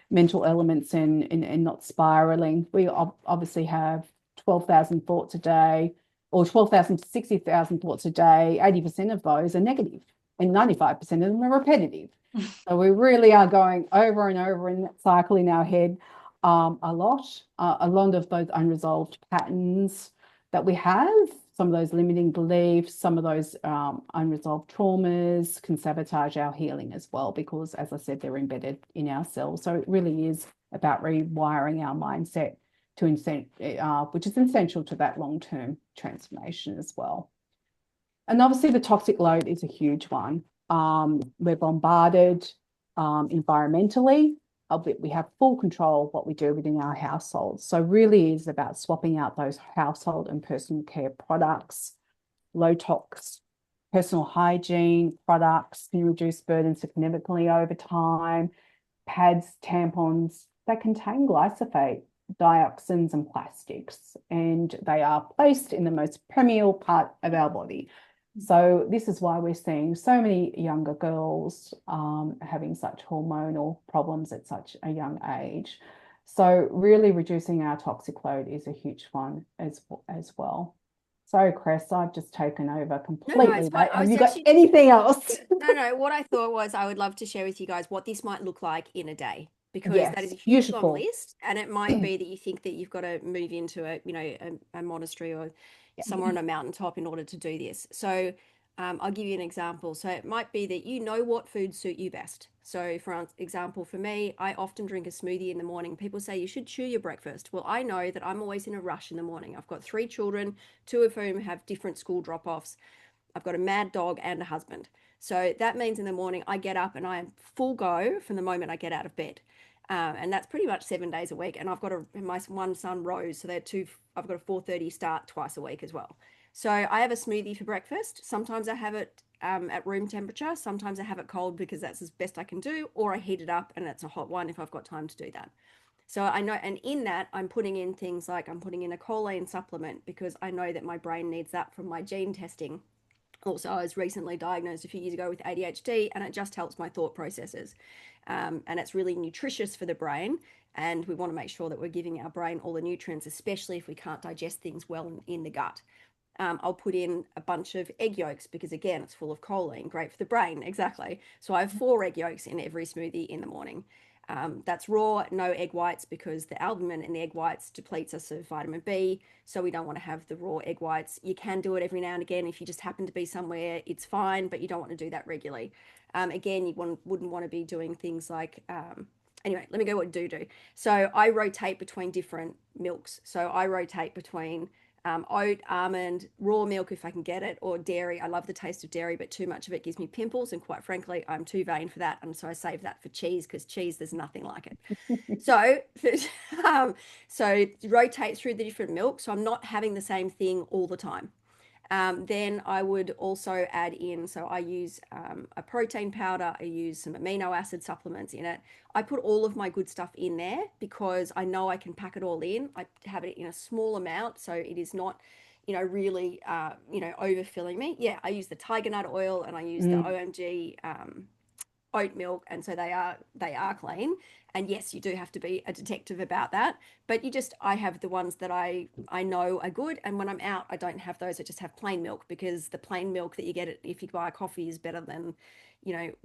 mental elements and not spiraling. We obviously have 12,000 thoughts a day, or 12,000 to 60,000 thoughts a day. 80% of those are negative and 95% of them are repetitive. So we really are going over and over in that cycle in our head a lot of those unresolved patterns that we have, some of those limiting beliefs, some of those unresolved traumas can sabotage our healing as well, because as I said, they're embedded in our cells. So it really is about rewiring our mindset which is essential to that long-term transformation as well. And obviously the toxic load is a huge one. We're bombarded environmentally. We have full control of what we do within our households. So really is about swapping out those household and personal care products. Low tox personal hygiene products can reduce burden significantly over time. Pads, tampons, they contain glyphosate, dioxins and plastics, and they are placed in the most permeable part of our body. So this is why we're seeing so many younger girls having such hormonal problems at such a young age. So really reducing our toxic load is a huge one as well. Sorry, Cress, I've just taken over completely. No, have you got anything else? No. What I thought was I would love to share with you guys what this might look like in a day, because that is a huge long list, and it might be that you think that you've got to move into a monastery or somewhere on a mountaintop in order to do this. So I'll give you an example. So it might be that you know what foods suit you best. So for example, for me, I often drink a smoothie in the morning. People say you should chew your breakfast. Well, I know that I'm always in a rush in the morning. I've got 3 children, 2 of whom have different school drop-offs. I've got a mad dog and a husband. So that means in the morning I get up and I am full go from the moment I get out of bed. And that's pretty much 7 days a week. And I've got my one son, Rose, so I've got a 4:30 start twice a week as well. So I have a smoothie for breakfast. Sometimes I have it at room temperature. Sometimes I have it cold because that's as best I can do, or I heat it up and it's a hot one if I've got time to do that. So I know, and in that, I'm putting in things like I'm putting in a choline supplement because I know that my brain needs that from my gene testing. Also, I was recently diagnosed a few years ago with ADHD, and it just helps my thought processes. And it's really nutritious for the brain. And we want to make sure that we're giving our brain all the nutrients, especially if we can't digest things well in the gut. I'll put in a bunch of egg yolks because, again, it's full of choline, great for the brain. Exactly. So I have 4 egg yolks in every smoothie in the morning. That's raw, no egg whites, because the albumin in the egg whites depletes us of vitamin B. So we don't want to have the raw egg whites. You can do it every now and again if you just happen to be somewhere, it's fine, but you don't want to do that regularly. Again, wouldn't want to be doing things like, anyway, let me go what do. So I rotate between different milks. So I rotate between oat, almond, raw milk if I can get it, or dairy. I love the taste of dairy, but too much of it gives me pimples, and quite frankly, I'm too vain for that. And so I save that for cheese, because cheese, there's nothing like it. So, so rotate through the different milks. So I'm not having the same thing all the time. Then I would also add in, so I use a protein powder, I use some amino acid supplements in it. I put all of my good stuff in there because I know I can pack it all in. I have it in a small amount, so it is not, really, overfilling me. Yeah, I use the tiger nut oil, and I use the OMG oat milk, and so they are clean. And yes, you do have to be a detective about that, but I have the ones that I know are good, and when I'm out, I don't have those. I just have plain milk, because the plain milk that you get if you buy a coffee is better than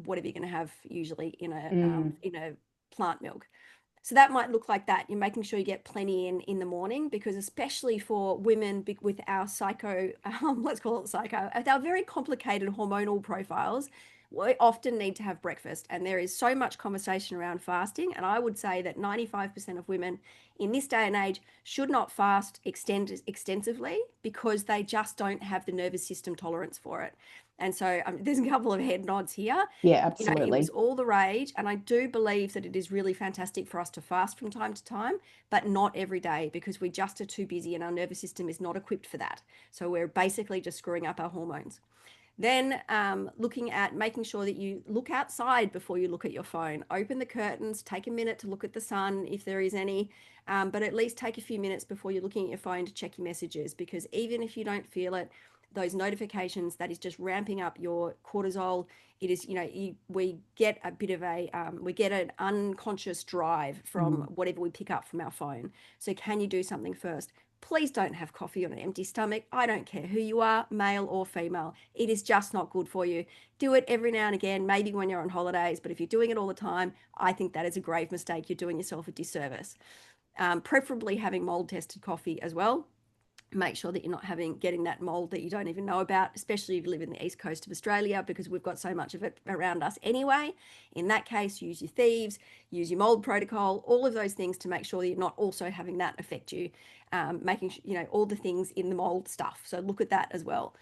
whatever you're going to have usually in a plant milk. So that might look like that. You're making sure you get plenty in the morning, because especially for women with our psycho, let's call it psycho, our very complicated hormonal profiles, we often need to have breakfast. And there is so much conversation around fasting. And I would say that 95% of women in this day and age should not fast extensively, because they just don't have the nervous system tolerance for it. And so there's a couple of head nods here. Yeah, It absolutely. was all the rage. And I do believe that it is really fantastic for us to fast from time to time, but not every day, because we just are too busy and our nervous system is not equipped for that. So we're basically just screwing up our hormones. Then looking at making sure that you look outside before you look at your phone. Open the curtains, take a minute to look at the sun if there is any, but at least take a few minutes before you're looking at your phone to check your messages, because even if you don't feel it, those notifications, that is just ramping up your cortisol. It is, we get a bit of we get an unconscious drive from whatever we pick up from our phone. So can you do something first? Please don't have coffee on an empty stomach. I don't care who you are, male or female. It is just not good for you. Do it every now and again, maybe when you're on holidays, but if you're doing it all the time, I think that is a grave mistake. You're doing yourself a disservice. Preferably having mold tested coffee as well. Make sure that you're not getting that mold that you don't even know about, especially if you live in the east coast of Australia, because we've got so much of it around us anyway. In that case, use your thieves, use your mold protocol, all of those things to make sure that you're not also having that affect you. Making all the things in the mold stuff. So look at that as well.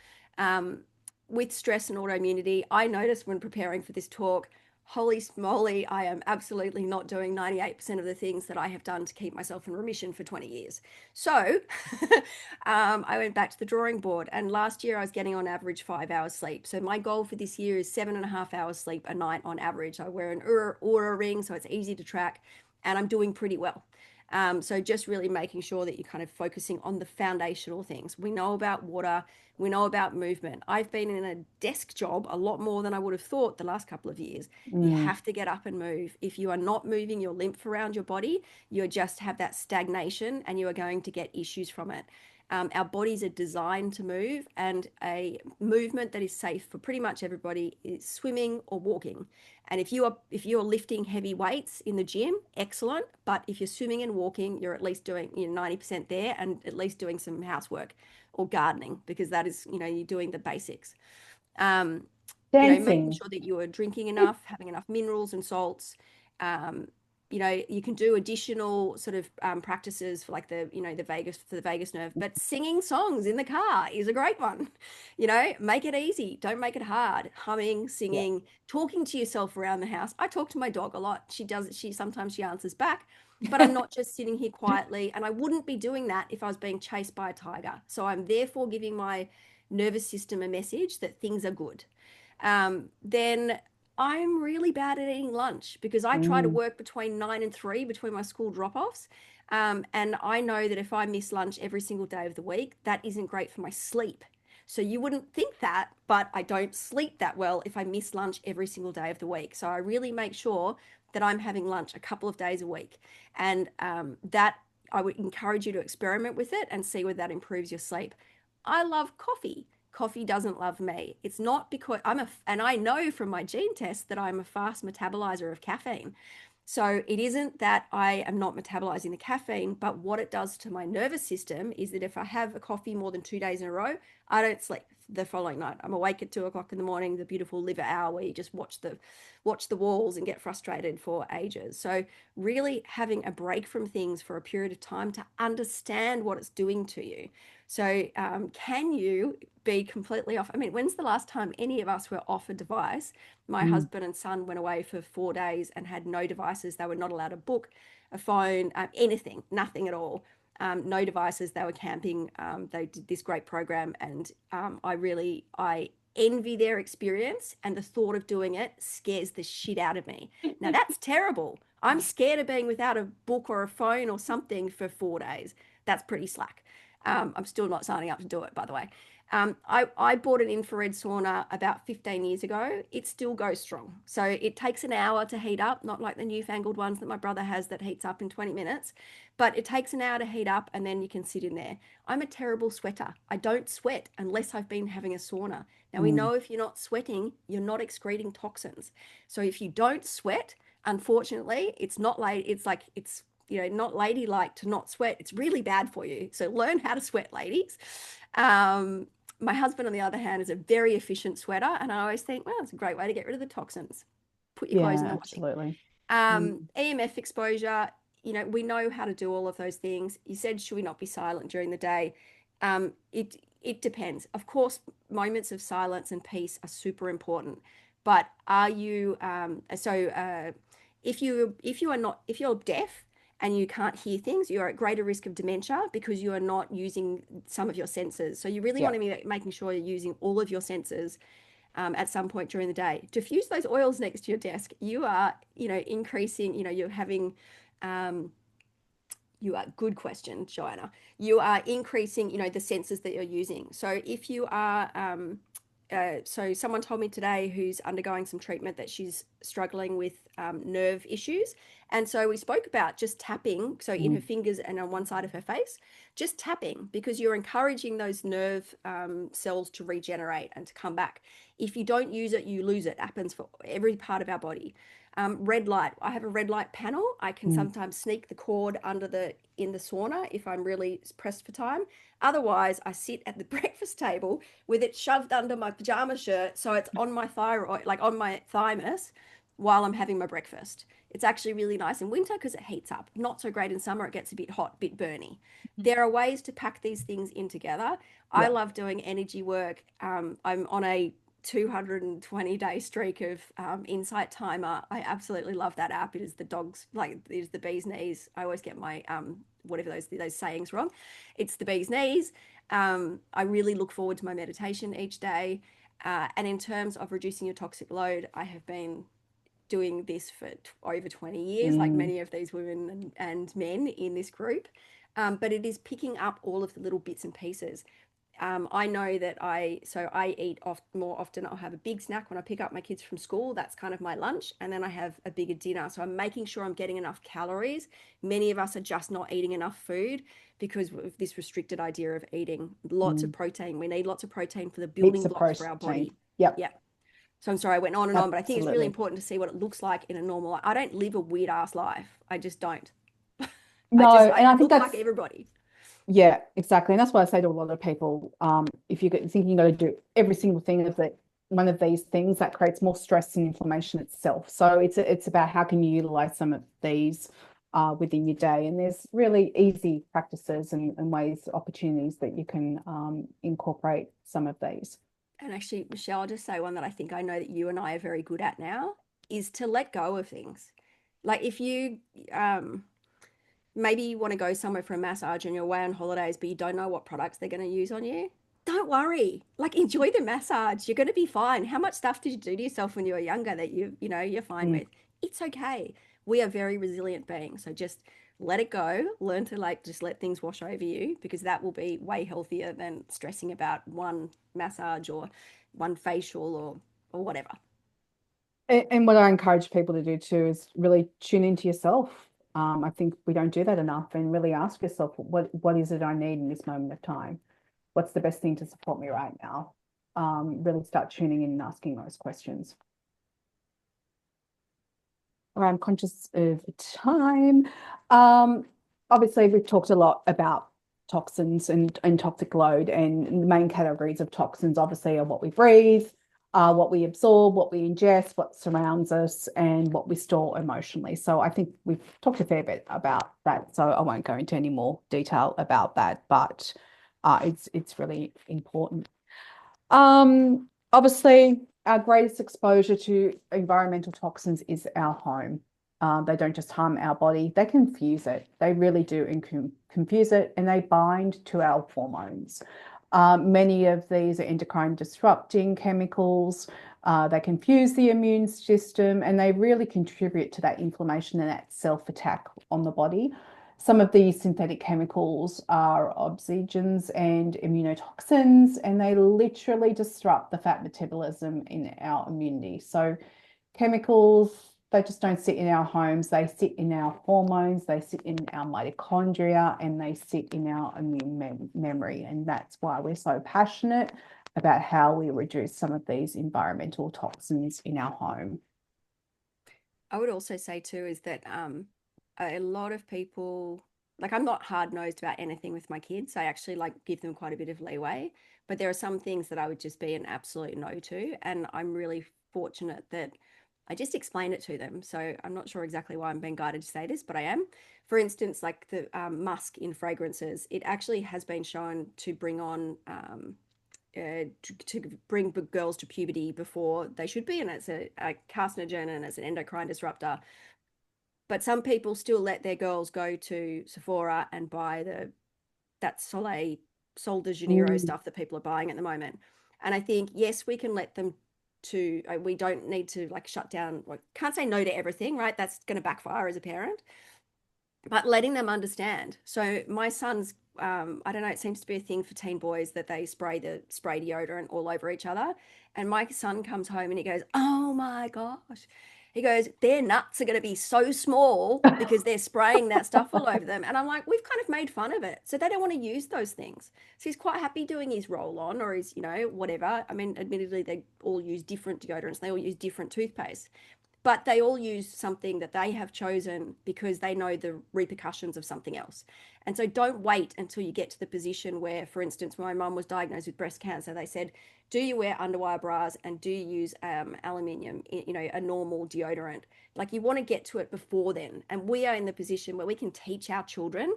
With stress and autoimmunity, I noticed when preparing for this talk, holy smoly, I am absolutely not doing 98% of the things that I have done to keep myself in remission for 20 years. So I went back to the drawing board, and last year I was getting on average 5 hours sleep. So my goal for this year is 7.5 hours sleep a night on average. I wear an Oura ring, so it's easy to track, and I'm doing pretty well. So just really making sure that you're kind of focusing on the foundational things. We know about water, we know about movement. I've been in a desk job a lot more than I would have thought the last couple of years. You have to get up and move. If you are not moving your lymph around your body, you just have that stagnation, and you are going to get issues from it. Our bodies are designed to move, and a movement that is safe for pretty much everybody is swimming or walking. And if you're lifting heavy weights in the gym, excellent. But if you're swimming and walking, you're at least doing 90% there, and at least doing some housework or gardening, because that is you're doing the basics. Making Dancing. sure that you are drinking enough, having enough minerals and salts. You can do additional sort of practices for like the vagus nerve, but singing songs in the car is a great one. Make it easy. Don't make it hard. Humming, singing, talking to yourself around the house. I talk to my dog a lot. Sometimes she answers back, but I'm not just sitting here quietly, and I wouldn't be doing that if I was being chased by a tiger. So I'm therefore giving my nervous system a message that things are good. Then I'm really bad at eating lunch because I try to Mm. work between 9 and 3 between my school drop-offs. And I know that if I miss lunch every single day of the week, that isn't great for my sleep. So you wouldn't think that, but I don't sleep that well if I miss lunch every single day of the week. So I really make sure that I'm having lunch a couple of days a week. And that I would encourage you to experiment with it and see whether that improves your sleep. I love coffee. Coffee doesn't love me. It's not because and I know from my gene test that I'm a fast metabolizer of caffeine. So it isn't that I am not metabolizing the caffeine, but what it does to my nervous system is that if I have a coffee more than 2 days in a row, I don't sleep the following night. I'm awake at 2 o'clock in the morning, the beautiful liver hour where you just watch the walls and get frustrated for ages. So really having a break from things for a period of time to understand what it's doing to you. So can you be completely off? I mean, when's the last time any of us were off a device? My husband and son went away for 4 days and had no devices. They were not allowed a book, a phone, anything, nothing at all. No devices. They were camping. They did this great program, and I envy their experience. And the thought of doing it scares the shit out of me. Now that's terrible. I'm scared of being without a book or a phone or something for 4 days. That's pretty slack. I'm still not signing up to do it, by the way. I bought an infrared sauna about 15 years ago. It still goes strong. So it takes an hour to heat up, not like the newfangled ones that my brother has that heats up in 20 minutes, but it takes an hour to heat up and then you can sit in there. I'm a terrible sweater. I don't sweat unless I've been having a sauna. Now we know if you're not sweating, you're not excreting toxins. So if you don't sweat, unfortunately, it's not late. It's not ladylike to not sweat. It's really bad for you. So learn how to sweat, ladies. My husband, on the other hand, is a very efficient sweater. And I always think, well, it's a great way to get rid of the toxins. Put your clothes in the washing. Absolutely. EMF exposure, we know how to do all of those things. You said, should we not be silent during the day? It depends. Of course, moments of silence and peace are super important. But are you, if you're deaf, and you can't hear things, you're at greater risk of dementia because you are not using some of your senses. So you really want to be making sure you're using all of your senses at some point during the day. Diffuse those oils next to your desk. You are, increasing, you're having, good question, Joanna. You are increasing, the senses that you're using. So if you are, so someone told me today who's undergoing some treatment that she's struggling with nerve issues. And so we spoke about just tapping, so in her fingers and on one side of her face, just tapping, because you're encouraging those nerve cells to regenerate and to come back. If you don't use it, you lose it. It happens for every part of our body. Red light. I have a red light panel. I can sometimes sneak the cord in the sauna if I'm really pressed for time. Otherwise, I sit at the breakfast table with it shoved under my pajama shirt, so it's on my thyroid, like on my thymus, while I'm having my breakfast. It's actually really nice in winter because it heats up. Not so great in summer. It gets a bit hot, bit burny. There are ways to pack these things in together. I love doing energy work. I'm on a 220-day streak of Insight Timer. I absolutely love that app. It is it is the bee's knees. I always get my whatever those sayings wrong. It's the bee's knees. I really look forward to my meditation each day. And in terms of reducing your toxic load, I have been doing this for over 20 years, like many of these women and men in this group. But it is picking up all of the little bits and pieces. I know that I eat more often. I'll have a big snack when I pick up my kids from school. That's kind of my lunch. And then I have a bigger dinner. So I'm making sure I'm getting enough calories. Many of us are just not eating enough food because of this restricted idea of eating lots of protein. We need lots of protein for the building blocks for our body. Yep. Yeah. So I'm sorry, I went on and on, but I think it's really Absolutely. important to see what it looks like in a normal life. I don't live a weird ass life. I just don't. No, and I think look that's like everybody. Yeah, exactly. And that's why I say to a lot of people, if you're thinking you're going to do every single thing of one of these things, that creates more stress and inflammation itself. So it's about how can you utilize some of these within your day. And there's really easy practices and ways, opportunities that you can incorporate some of these. And actually, Michelle, I'll just say one that I think I know that you and I are very good at now is to let go of things. Like if you maybe you want to go somewhere for a massage and you're away on holidays, but you don't know what products they're going to use on you. don't worry. Like, enjoy the massage. You're going to be fine. How much stuff did you do to yourself when you were younger that you're fine Mm. with? It's okay. We are very resilient beings. So just let it go. Learn to like just let things wash over you, because that will be way healthier than stressing about one massage or one facial or whatever. And what I encourage people to do too is really tune into yourself. I think we don't do that enough, and really ask yourself, what is it I need in this moment of time? What's the best thing to support me right now? Really start tuning in and asking those questions. I'm conscious of time. Obviously, we've talked a lot about toxins and toxic load, and the main categories of toxins obviously are what we breathe, what we absorb, what we ingest, what surrounds us, and what we store emotionally. So I think we've talked a fair bit about that, so I won't go into any more detail about that, but it's really important. Obviously, our greatest exposure to environmental toxins is our home. They don't just harm our body, they confuse it. They really do confuse it, and they bind to our hormones. Many of these are endocrine disrupting chemicals. They confuse the immune system, and they really contribute to that inflammation and that self-attack on the body. Some of these synthetic chemicals are oxygens and immunotoxins, and they literally disrupt the fat metabolism in our immunity. So chemicals, they just don't sit in our homes. They sit in our hormones, they sit in our mitochondria, and they sit in our immune memory. And that's why we're so passionate about how we reduce some of these environmental toxins in our home. I would also say too is that a lot of people, like, I'm not hard-nosed about anything with my kids. I actually like give them quite a bit of leeway, but there are some things that I would just be an absolute no to, and I'm really fortunate that I just explain it to them. So I'm not sure exactly why I'm being guided to say this, but I am. For instance, like the musk in fragrances, it actually has been shown to bring on to bring girls to puberty before they should be, and it's a carcinogen and it's an endocrine disruptor. But some people still let their girls go to Sephora and buy that Soleil Sol de Janeiro Mm. stuff that people are buying at the moment. And I think, yes, we can let them to, we don't need to like shut down, like, can't say no to everything, right? That's going to backfire as a parent, but letting them understand. So my son's, I don't know, it seems to be a thing for teen boys that they spray deodorant all over each other. And my son comes home and he goes, "Oh my gosh." He goes, "Their nuts are going to be so small because they're spraying that stuff all over them." And I'm like, we've kind of made fun of it. So they don't want to use those things. So he's quite happy doing his roll on or his, whatever. I mean, admittedly, they all use different deodorants. They all use different toothpaste, but they all use something that they have chosen because they know the repercussions of something else. And so don't wait until you get to the position where, for instance, when my mum was diagnosed with breast cancer, they said, do you wear underwire bras and do you use aluminium, a normal deodorant? Like, you want to get to it before then. And we are in the position where we can teach our children,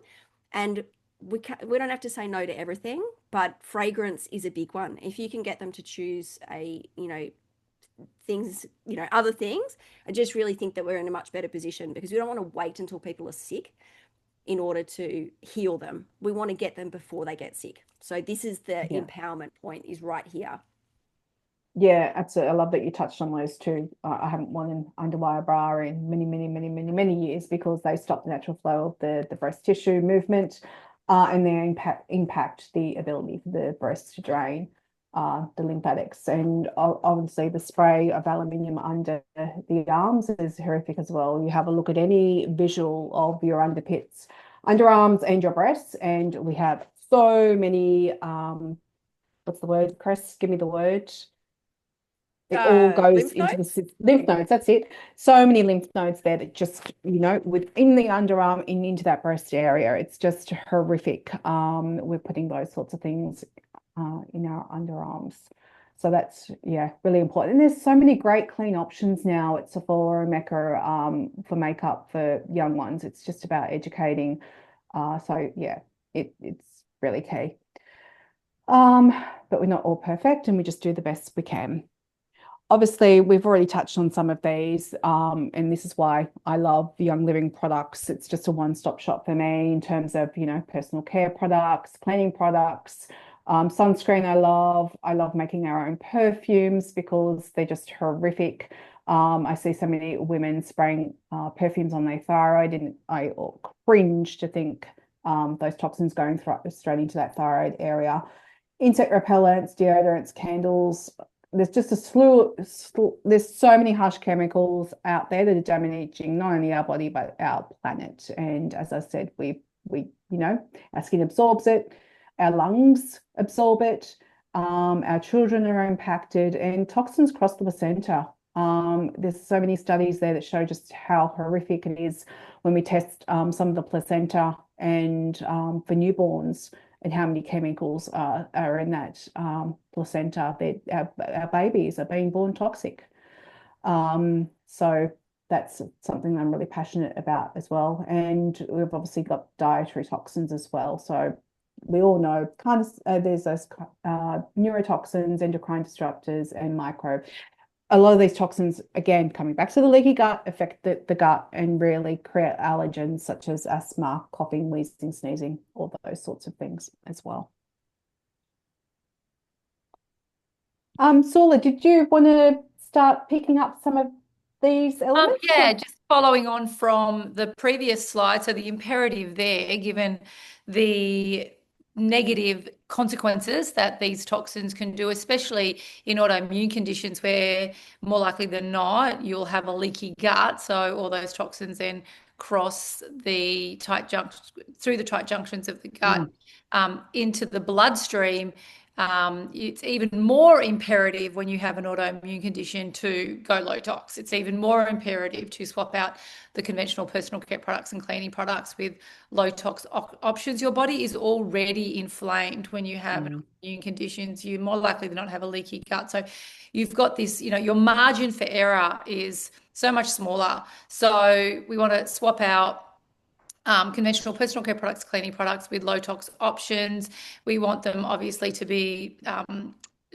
and we don't have to say no to everything, but fragrance is a big one. If you can get them to choose other things, I just really think that we're in a much better position, because we don't want to wait until people are sick in order to heal them. We want to get them before they get sick. So this is the Yeah. empowerment point, is right here. Yeah, absolutely. I love that you touched on those two. I haven't worn an underwire bra in many, many, many, many, many years, because they stop the natural flow of the breast tissue movement, and they impact the ability for the breast to drain the lymphatics. And obviously, the spray of aluminium under the arms is horrific as well. You have a look at any visual of your underarms and your breasts, and we have so many, what's the word, Cress? Give me the word. It all goes Lymph into nodes. the lymph nodes. That's it. So many lymph nodes there that just, within the underarm and into that breast area. It's just horrific. We're putting those sorts of things in our underarms. So that's, yeah, really important. And there's so many great clean options now at Sephora and Mecca for makeup for young ones. It's just about educating. So yeah, it's really key. But we're not all perfect, and we just do the best we can. Obviously, we've already touched on some of these, and this is why I love Young Living products. It's just a one-stop shop for me in terms of, personal care products, cleaning products, Sunscreen I love. I love making our own perfumes because they're just horrific. I see so many women spraying perfumes on their thyroid, and I cringe to think those toxins going straight into that thyroid area. Insect repellents, deodorants, candles. There's just a there's so many harsh chemicals out there that are damaging not only our body but our planet. And as I said, our skin absorbs it, our lungs absorb it, our children are impacted, and toxins cross the placenta. There's so many studies there that show just how horrific it is when we test some of the placenta and for newborns, and how many chemicals are in that placenta. Our babies are being born toxic. So that's something I'm really passionate about as well. And we've obviously got dietary toxins as well. So we all know there's those neurotoxins, endocrine disruptors, and microbe. A lot of these toxins, again, coming back to the leaky gut, affect the gut and really create allergens such as asthma, coughing, wheezing, sneezing, all those sorts of things as well. Saula, did you want to start picking up some of these elements? Yeah, just following on from the previous slide. So the imperative there, given the negative consequences that these toxins can do, especially in autoimmune conditions where more likely than not you'll have a leaky gut. So all those toxins then cross the through the tight junctions of the gut into the bloodstream. It's even more imperative when you have an autoimmune condition to go low tox. It's even more imperative to swap out the conventional personal care products and cleaning products with low tox options. Your body is already inflamed when you have an autoimmune conditions. You're more likely than not have a leaky gut. So you've got this, your margin for error is so much smaller. So we want to swap out conventional personal care products, cleaning products with low tox options. We want them obviously to be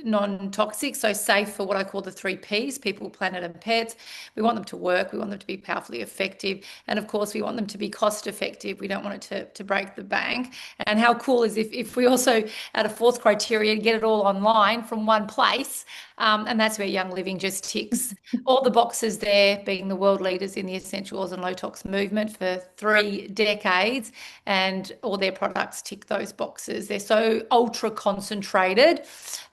non-toxic, so safe for what I call the 3 Ps, people, planet, and pets. We want them to work. We want them to be powerfully effective. And of course, we want them to be cost effective. We don't want it to break the bank. And how cool is if we also add a fourth criteria, get it all online from one place. And that's where Young Living just ticks all the boxes there, being the world leaders in the essential oils and low tox movement for 3 decades. And all their products tick those boxes. They're so ultra concentrated.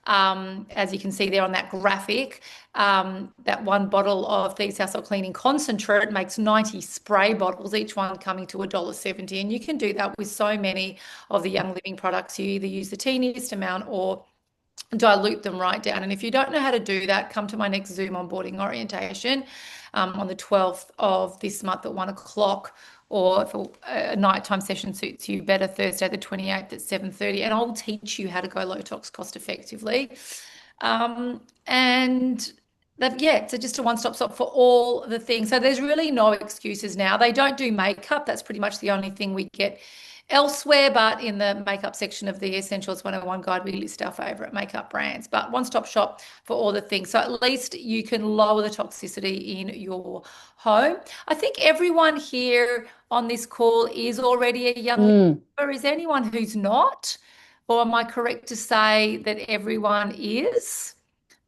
As you can see there on that graphic, that one bottle of Thieves Household Cleaning Concentrate makes 90 spray bottles, each one coming to $1.70. And you can do that with so many of the Young Living products. You either use the teeniest amount or dilute them right down. And if you don't know how to do that, come to my next Zoom onboarding orientation on the 12th of this month at 1 o'clock. Or if a nighttime session suits you better, Thursday the 28th at 7:30, and I'll teach you how to go low tox cost effectively. So just a one-stop shop for all the things. So there's really no excuses now. They don't do makeup. That's pretty much the only thing we get elsewhere, but in the makeup section of the Essentials 101 guide, we list our favorite makeup brands, but one-stop shop for all the things. So at least you can lower the toxicity in your home. I think everyone here on this call is already a young liver. Or is anyone who's not? Or am I correct to say that everyone is?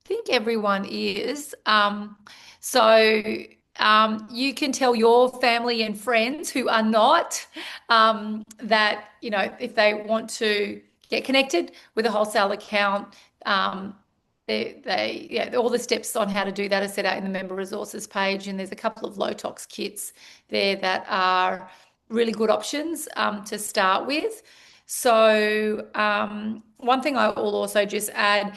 I think everyone is. You can tell your family and friends who are not that, if they want to get connected with a wholesale account, all the steps on how to do that are set out in the member resources page. And there's a couple of low tox kits there that are really good options to start with. So one thing I will also just add,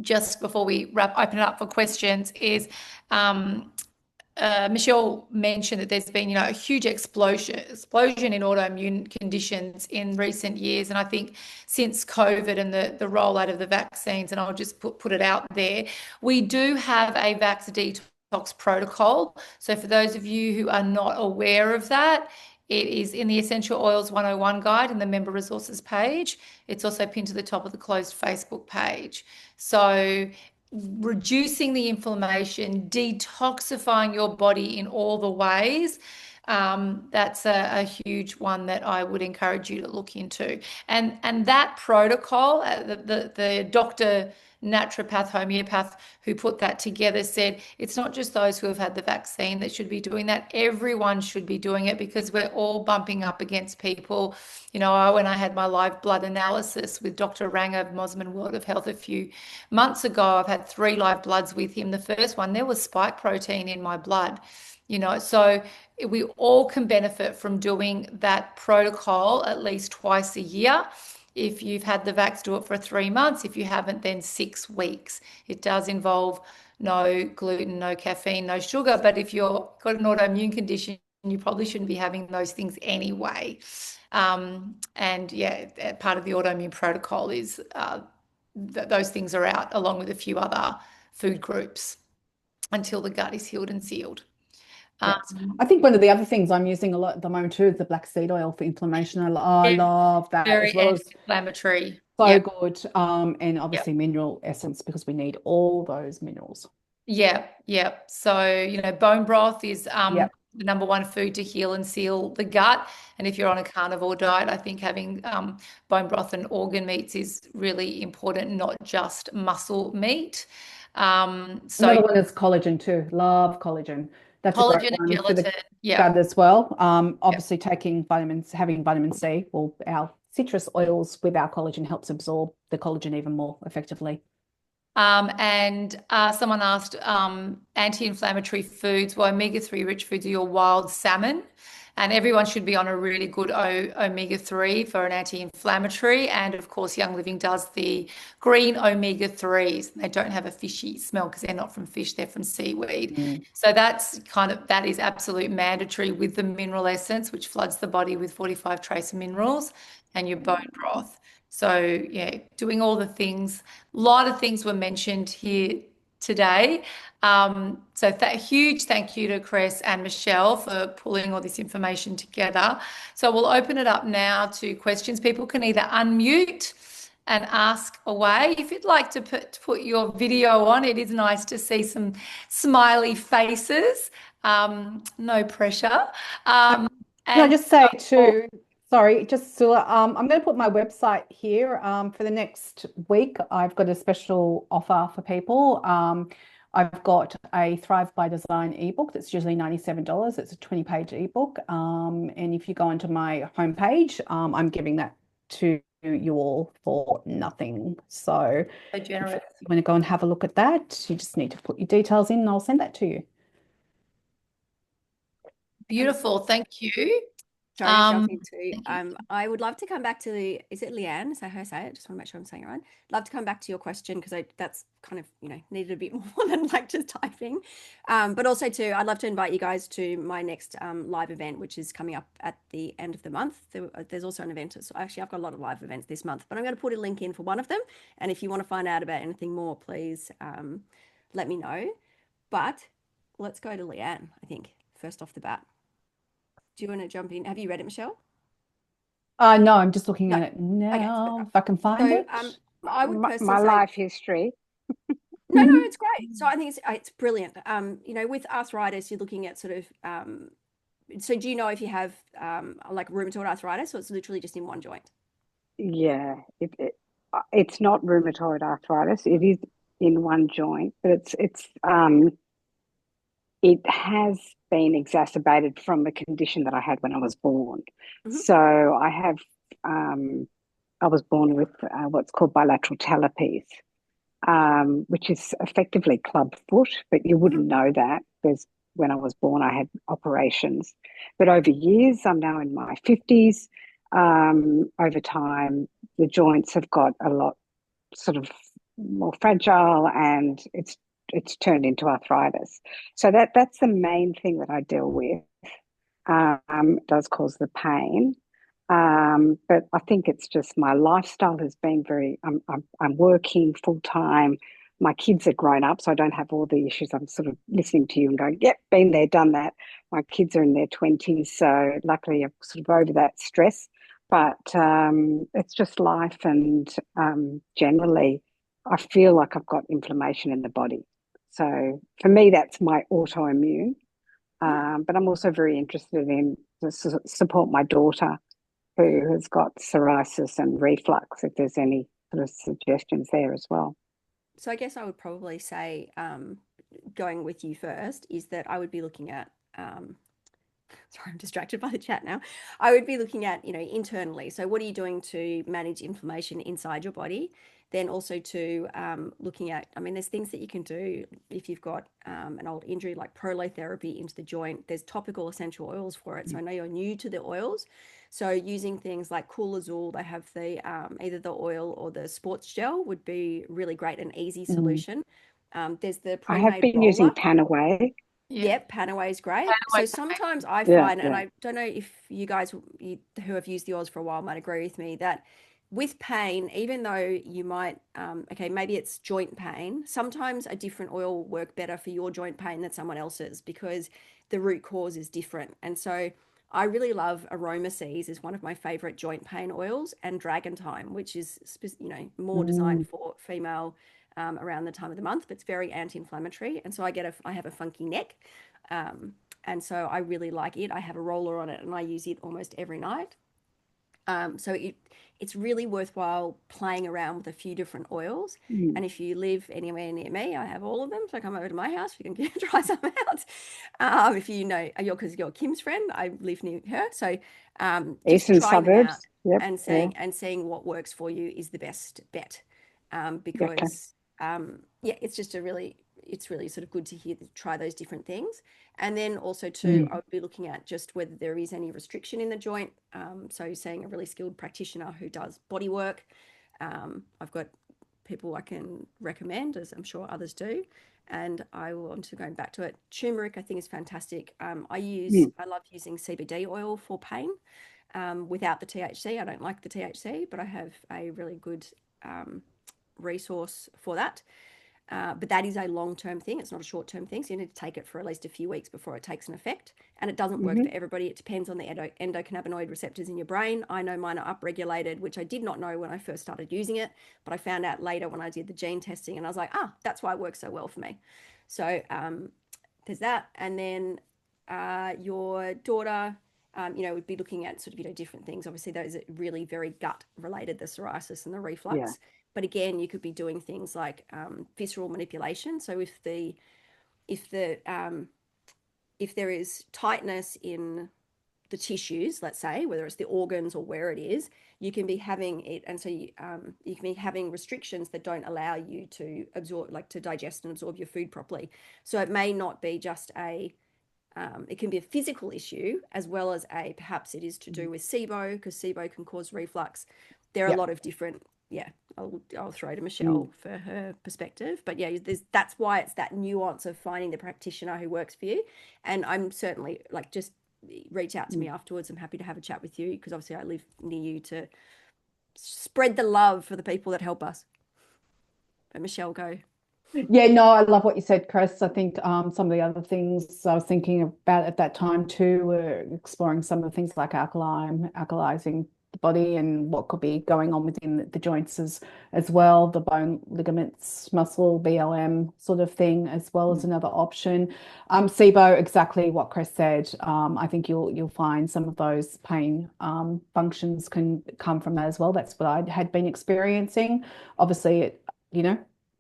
just before we open it up for questions, is Michelle mentioned that there's been, a huge explosion in autoimmune conditions in recent years. And I think since COVID and the rollout of the vaccines, and I'll just put it out there, we do have a Vax Detox protocol. So for those of you who are not aware of that, it is in the Essential Oils 101 guide in the member resources page. It's also pinned to the top of the closed Facebook page. So reducing the inflammation, detoxifying your body in all the ways That's a huge one that I would encourage you to look into. And that protocol, the doctor, naturopath, homeopath who put that together said it's not just those who have had the vaccine that should be doing that. Everyone should be doing it because we're all bumping up against people. When I had my live blood analysis with Dr. Rang of Mosman World of Health a few months ago, I've had 3 live bloods with him. The first one, there was spike protein in my blood. So we all can benefit from doing that protocol at least twice a year. If you've had the vax, do it for 3 months. If you haven't, then 6 weeks. It does involve no gluten, no caffeine, no sugar. But if you've got an autoimmune condition, you probably shouldn't be having those things anyway. And yeah, part of the autoimmune protocol is those things are out along with a few other food groups until the gut is healed and sealed. Yes. I think one of the other things I'm using a lot at the moment too is the black seed oil for inflammation. I love that Very as well as anti-inflammatory. so Yep. good. And obviously mineral essence because we need all those minerals. Yeah, yeah. So, bone broth is Yep. the number one food to heal and seal the gut. And if you're on a carnivore diet, I think having bone broth and organ meats is really important, not just muscle meat. So Another one is collagen too. Love collagen. That's a great collagen and one for the gelatin. Yeah. gut as well. Obviously taking vitamins, having vitamin C or our citrus oils with our collagen helps absorb the collagen even more effectively. And someone asked anti-inflammatory foods. Well, omega-3 rich foods are your wild salmon. And everyone should be on a really good omega-3 for an anti-inflammatory. And of course, Young Living does the green omega-3s. They don't have a fishy smell because they're not from fish, they're from seaweed. So that is absolute mandatory with the mineral essence, which floods the body with 45 trace minerals and your bone broth. So yeah, doing all the things. A lot of things were mentioned here today. So huge thank you to Cress and Michelle for pulling all this information together. So we'll open it up now to questions. People can either unmute and ask away. If you'd like to put your video on, it is nice to see some smiley faces. No pressure. Can I just say too, sorry, just Sula, I'm going to put my website here for the next week. I've got a special offer for people. I've got a Thrive by Design ebook that's usually $97. It's a 20-page ebook. And if you go onto my homepage, I'm giving that to you all for nothing. So generous. if you want to go and have a look at that, you just need to put your details in and I'll send that to you. Beautiful. Thank you. Sorry to jump into. I would love to come back to is it Leanne? Is that her say it? Just want to make sure I'm saying it right. Love to come back to your question because that's kind of, needed a bit more than like just typing. But also too, I'd love to invite you guys to my next live event, which is coming up at the end of the month. There's also an event. So actually, I've got a lot of live events this month, but I'm going to put a link in for one of them. And if you want to find out about anything more, please let me know. But let's go to Leanne, I think, first off the bat. Do you want to jump in? Have you read it, Michelle? No, I'm just looking at it now. Okay, if I can find it. I would personally my say, life history. No, it's great. So I think it's brilliant. With arthritis, you're looking at sort of. So do you know if you have like rheumatoid arthritis, or it's literally just in one joint? Yeah, it's not rheumatoid arthritis. It is in one joint, but it has been exacerbated from the condition that I had when I was born. So I was born with what's called bilateral talipes, which is effectively club foot, but you wouldn't know that because when I was born, I had operations. But over years, I'm now in my 50s. Over time, the joints have got a lot sort of more fragile and it's turned into arthritis. So that's the main thing that I deal with. It does cause the pain. But I think it's just my lifestyle has been I'm working full time. My kids are grown up, so I don't have all the issues. I'm sort of listening to you and going, yep, been there, done that. My kids are in their 20s, so luckily I'm sort of over that stress. But it's just life, and generally I feel like I've got inflammation in the body. So for me, that's my autoimmune. But I'm also very interested in to support my daughter who has got psoriasis and reflux, if there's any sort of suggestions there as well. So I guess I would probably say, going with you first, is that I would be looking at, sorry, I'm distracted by the chat now. I would be looking at, internally. So what are you doing to manage inflammation inside your body? Then also to looking at, there's things that you can do if you've got an old injury like prolotherapy into the joint. There's topical essential oils for it. So I know you're new to the oils. So using things like Cool Azul, they have the either the oil or the sports gel would be really great and easy solution. There's the I have pre-made been using roller. Panaway. Yep, Panaway is great. So sometimes I Yeah, find, and yeah. I don't know if you guys who have used the oils for a while might agree with me, that with pain, even though you might, okay, maybe it's joint pain, sometimes a different oil will work better for your joint pain than someone else's because the root cause is different. And so I really love Aroma Seas is one of my favorite joint pain oils, and Dragon Time, which is, more designed for female around the time of the month, but it's very anti-inflammatory. And so I have a funky neck. And so I really like it. I have a roller on it and I use it almost every night. So it's really worthwhile playing around with a few different oils. And if you live anywhere near me, I have all of them. So come over to my house, you can try some out. If you know, because you're Kim's friend, I live near her. So just Eastern trying them out suburbs. Yep. and seeing what works for you is the best bet. Because it's really sort of good to try those different things. And then also too, I would be looking at just whether there is any restriction in the joint. So seeing a really skilled practitioner who does body work. I've got people I can recommend, as I'm sure others do. And I want to go back to it. Turmeric, I think, is fantastic. I love using CBD oil for pain without the THC. I don't like the THC, but I have a really good resource for that. But that is a long-term thing. It's not a short-term thing. So you need to take it for at least a few weeks before it takes an effect. And it doesn't work for everybody. It depends on the endocannabinoid receptors in your brain. I know mine are upregulated, which I did not know when I first started using it. But I found out later when I did the gene testing, and I was like, that's why it works so well for me. So there's that. And then your daughter, would be looking at sort of, different things. Obviously, those are really very gut related, the psoriasis and the reflux. Yeah. But again, you could be doing things like visceral manipulation. So if there is tightness in the tissues, let's say, whether it's the organs or where it is, you can be having it, and so you can be having restrictions that don't allow you to absorb, like to digest and absorb your food properly. So it may not be just it can be a physical issue as well as perhaps it is to do with SIBO, because SIBO can cause reflux. There are a lot of different. I'll throw to Michelle for her perspective. But that's why it's that nuance of finding the practitioner who works for you. And I'm certainly just reach out to me afterwards. I'm happy to have a chat with you because obviously I live near you to spread the love for the people that help us. But Michelle, go. Yeah, no, I love what you said, Chris. I think some of the other things I was thinking about at that time too were exploring some of the things like alkalizing the body and what could be going on within the joints as well, the bone, ligaments, muscle, BLM sort of thing, as well as another option. SIBO, exactly what Chris said. I think you'll find some of those pain functions can come from that as well. That's what I had been experiencing. Obviously, it,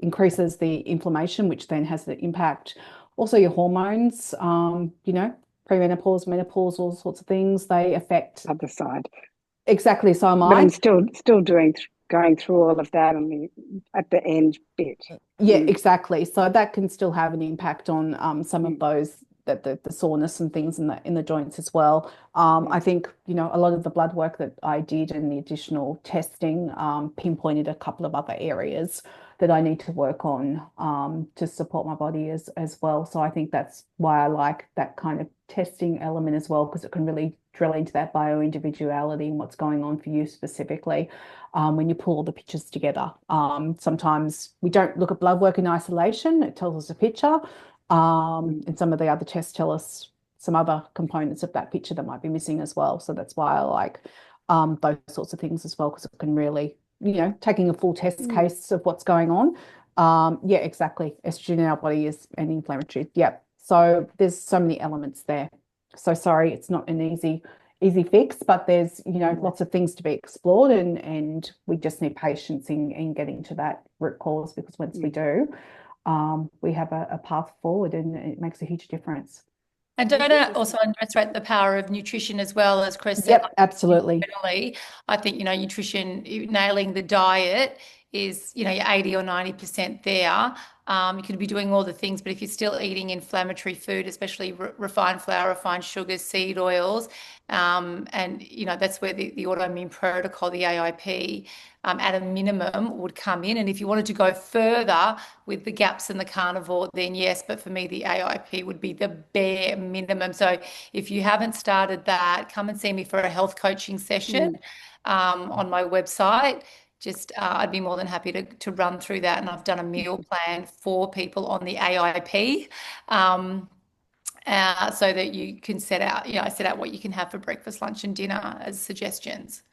increases the inflammation, which then has the impact. Also, your hormones, premenopause, menopause, all sorts of things, they affect. Other side. Exactly. So am But I. I'm still going through all of that at the end bit. Yeah, exactly. So that can still have an impact on some of those the soreness and things in the joints as well. I think a lot of the blood work that I did and the additional testing pinpointed a couple of other areas that I need to work on to support my body as well. So I think that's why I like that kind of testing element as well, because it can really drill into that bio-individuality and what's going on for you specifically when you pull all the pictures together. Sometimes we don't look at blood work in isolation. It tells us a picture. And some of the other tests tell us some other components of that picture that might be missing as well. So that's why I like those sorts of things as well, because it can really, taking a full test case of what's going on. Yeah, exactly. Estrogen in our body is anti-inflammatory. Yep. So there's so many elements there. So sorry, it's not an easy fix, but there's, lots of things to be explored, and we just need patience in getting to that root cause, because once we do, we have a path forward, and it makes a huge difference. And don't also underestimate the power of nutrition as well, as Chris said. Yep, absolutely. I think, nutrition, nailing the diet is, you're 80 or 90% there. You could be doing all the things, but if you're still eating inflammatory food, especially refined flour, refined sugars, seed oils, and that's where the autoimmune protocol, the AIP, at a minimum would come in. And if you wanted to go further with the gaps in the carnivore, then yes, but for me, the AIP would be the bare minimum. So if you haven't started that, come and see me for a health coaching session on my website. I'd be more than happy to run through that. And I've done a meal plan for people on the AIP, so that you can set out what you can have for breakfast, lunch, and dinner as suggestions.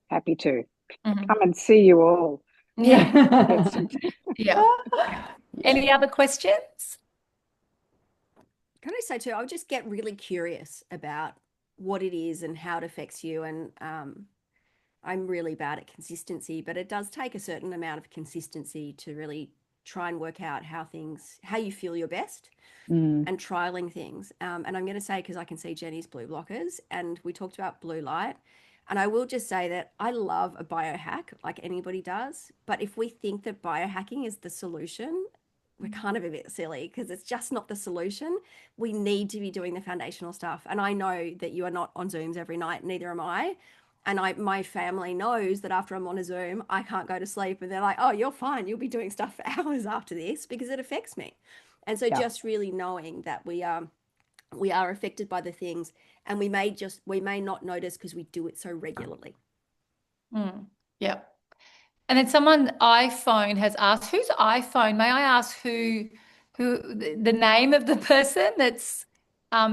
Happy to come and see you all. Yeah. Yeah. Any other questions? Can I say too, I would just get really curious about what it is and how it affects you. And I'm really bad at consistency, but it does take a certain amount of consistency to really try and work out how you feel your best and trialing things. And I'm going to say, because I can see Jenny's blue blockers, and we talked about blue light. And I will just say that I love a biohack like anybody does. But if we think that biohacking is the solution, we're kind of a bit silly, because it's just not the solution. We need to be doing the foundational stuff. And I know that you are not on Zooms every night, neither am I. And my family knows that after I'm on a Zoom, I can't go to sleep. And they're like, oh, you're fine. You'll be doing stuff for hours after this, because it affects me. And so just really knowing that we are affected by the things, and we may not notice because we do it so regularly. Yeah. And then someone iPhone has asked, whose iPhone? May I ask who the name of the person that's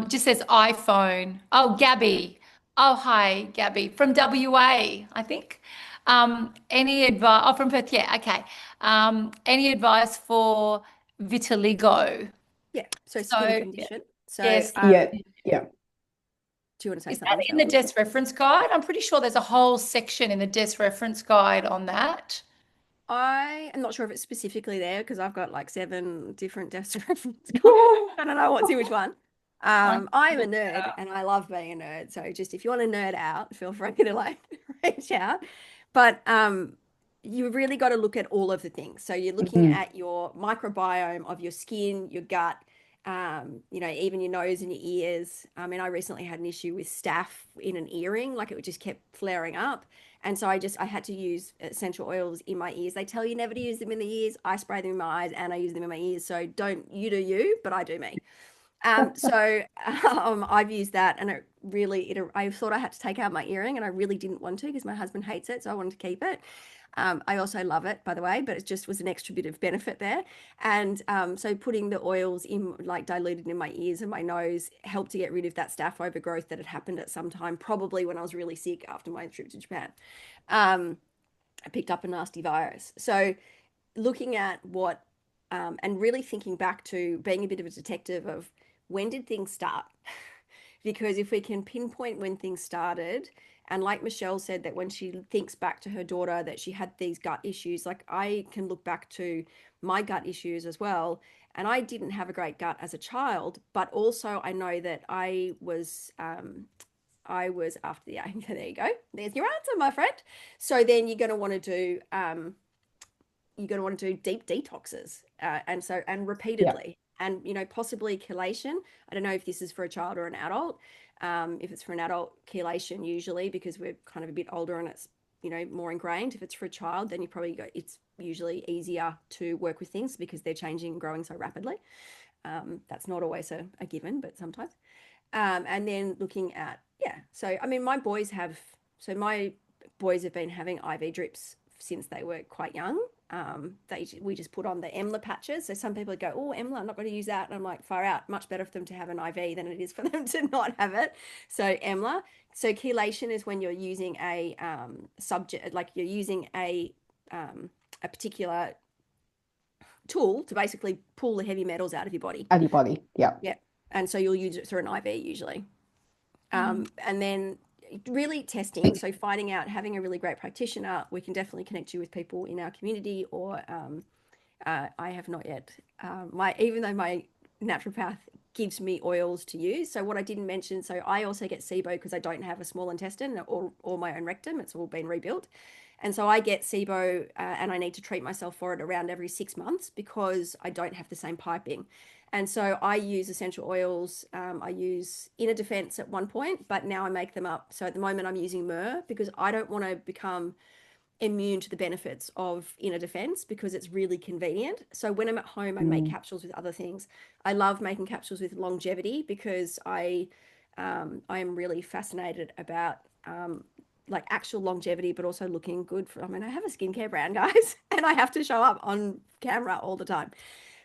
just says iPhone? Oh, Gabby. Oh, hi, Gabby from WA, I think. Any advice? Oh, from Perth. Yeah, okay. Any advice for vitiligo? Yeah. So skin condition. So yes. Yeah. Do you want to say Is something? that in the DES reference guide? I'm pretty sure there's a whole section in the DES reference guide on that. I am not sure if it's specifically there, because I've got like 7 different DES reference guides. I don't know what's in which one. I'm a nerd, and I love being a nerd. So just if you want to nerd out, feel free to like reach out. But you really got to look at all of the things. So you're looking at your microbiome of your skin, your gut, even your nose and your ears. I mean, I recently had an issue with staph in an earring, like it just kept flaring up. And so I had to use essential oils in my ears. They tell you never to use them in the ears. I spray them in my eyes, and I use them in my ears. So don't you do you, but I do me. I've used that, and I thought I had to take out my earring, and I really didn't want to, because my husband hates it. So I wanted to keep it. I also love it, by the way, but it just was an extra bit of benefit there. And so putting the oils in, like diluted in my ears and my nose, helped to get rid of that staph overgrowth that had happened at some time, probably when I was really sick after my trip to Japan. I picked up a nasty virus. So looking at what, and really thinking back to being a bit of a detective of when did things start? Because if we can pinpoint when things started, and like Michelle said, that when she thinks back to her daughter that she had these gut issues, like I can look back to my gut issues as well. And I didn't have a great gut as a child, but also I know that I was after the age. There you go. There's your answer, my friend. So then you're going to want to do deep detoxes, and repeatedly. And, possibly chelation. I don't know if this is for a child or an adult. If it's for an adult, chelation usually, because we're kind of a bit older and it's, more ingrained. If it's for a child, then it's usually easier to work with things because they're changing and growing so rapidly. That's not always a given, but sometimes. And then looking at, so, I mean, my boys have been having IV drips since they were quite young. We just put on the EMLA patches. So some people go, oh, EMLA, I'm not going to use that. And I'm like, far out, much better for them to have an IV than it is for them to not have it. So EMLA. So chelation is when you're using a subject, like you're using a particular tool to basically pull the heavy metals out of your body. Out of your body. Yeah. Yeah. And so you'll use it through an IV usually. And then really testing. So finding out, having a really great practitioner. We can definitely connect you with people in our community, or I have not yet. Even though my naturopath gives me oils to use. So what I didn't mention, so I also get SIBO because I don't have a small intestine or my own rectum. It's all been rebuilt. And so I get SIBO and I need to treat myself for it around every 6 months because I don't have the same piping. And so I use essential oils. I use Inner Defense at one point, but now I make them up. So at the moment I'm using myrrh because I don't want to become immune to the benefits of Inner Defense because it's really convenient. So when I'm at home, I make capsules with other things. I love making capsules with longevity because I am really fascinated about like actual longevity, but also looking good for, I mean, I have a skincare brand, guys, and I have to show up on camera all the time.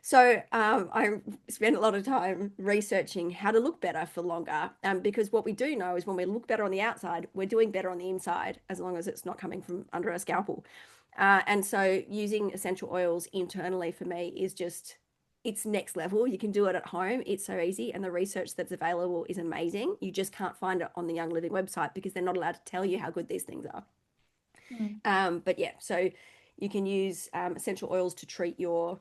So I spend a lot of time researching how to look better for longer, because what we do know is when we look better on the outside, we're doing better on the inside, as long as it's not coming from under a scalpel. And so using essential oils internally for me is just, it's next level. You can do it at home. It's so easy. And the research that's available is amazing. You just can't find it on the Young Living website because they're not allowed to tell you how good these things are. But yeah, so you can use essential oils to treat your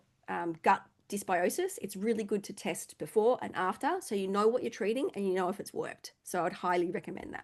gut dysbiosis. It's really good to test before and after, so you know what you're treating and you know if it's worked. So I'd highly recommend that.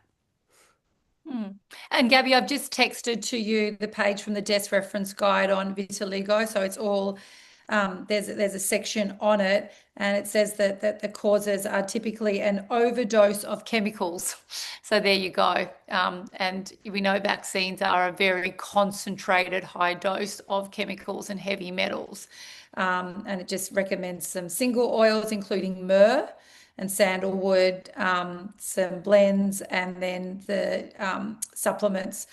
And Gabby, I've just texted to you the page from the desk reference guide on vitiligo. So it's all there's a section on it, and it says that the causes are typically an overdose of chemicals. So there you go. And we know vaccines are a very concentrated high dose of chemicals and heavy metals. And it just recommends some single oils, including myrrh and sandalwood, some blends, and then the supplements,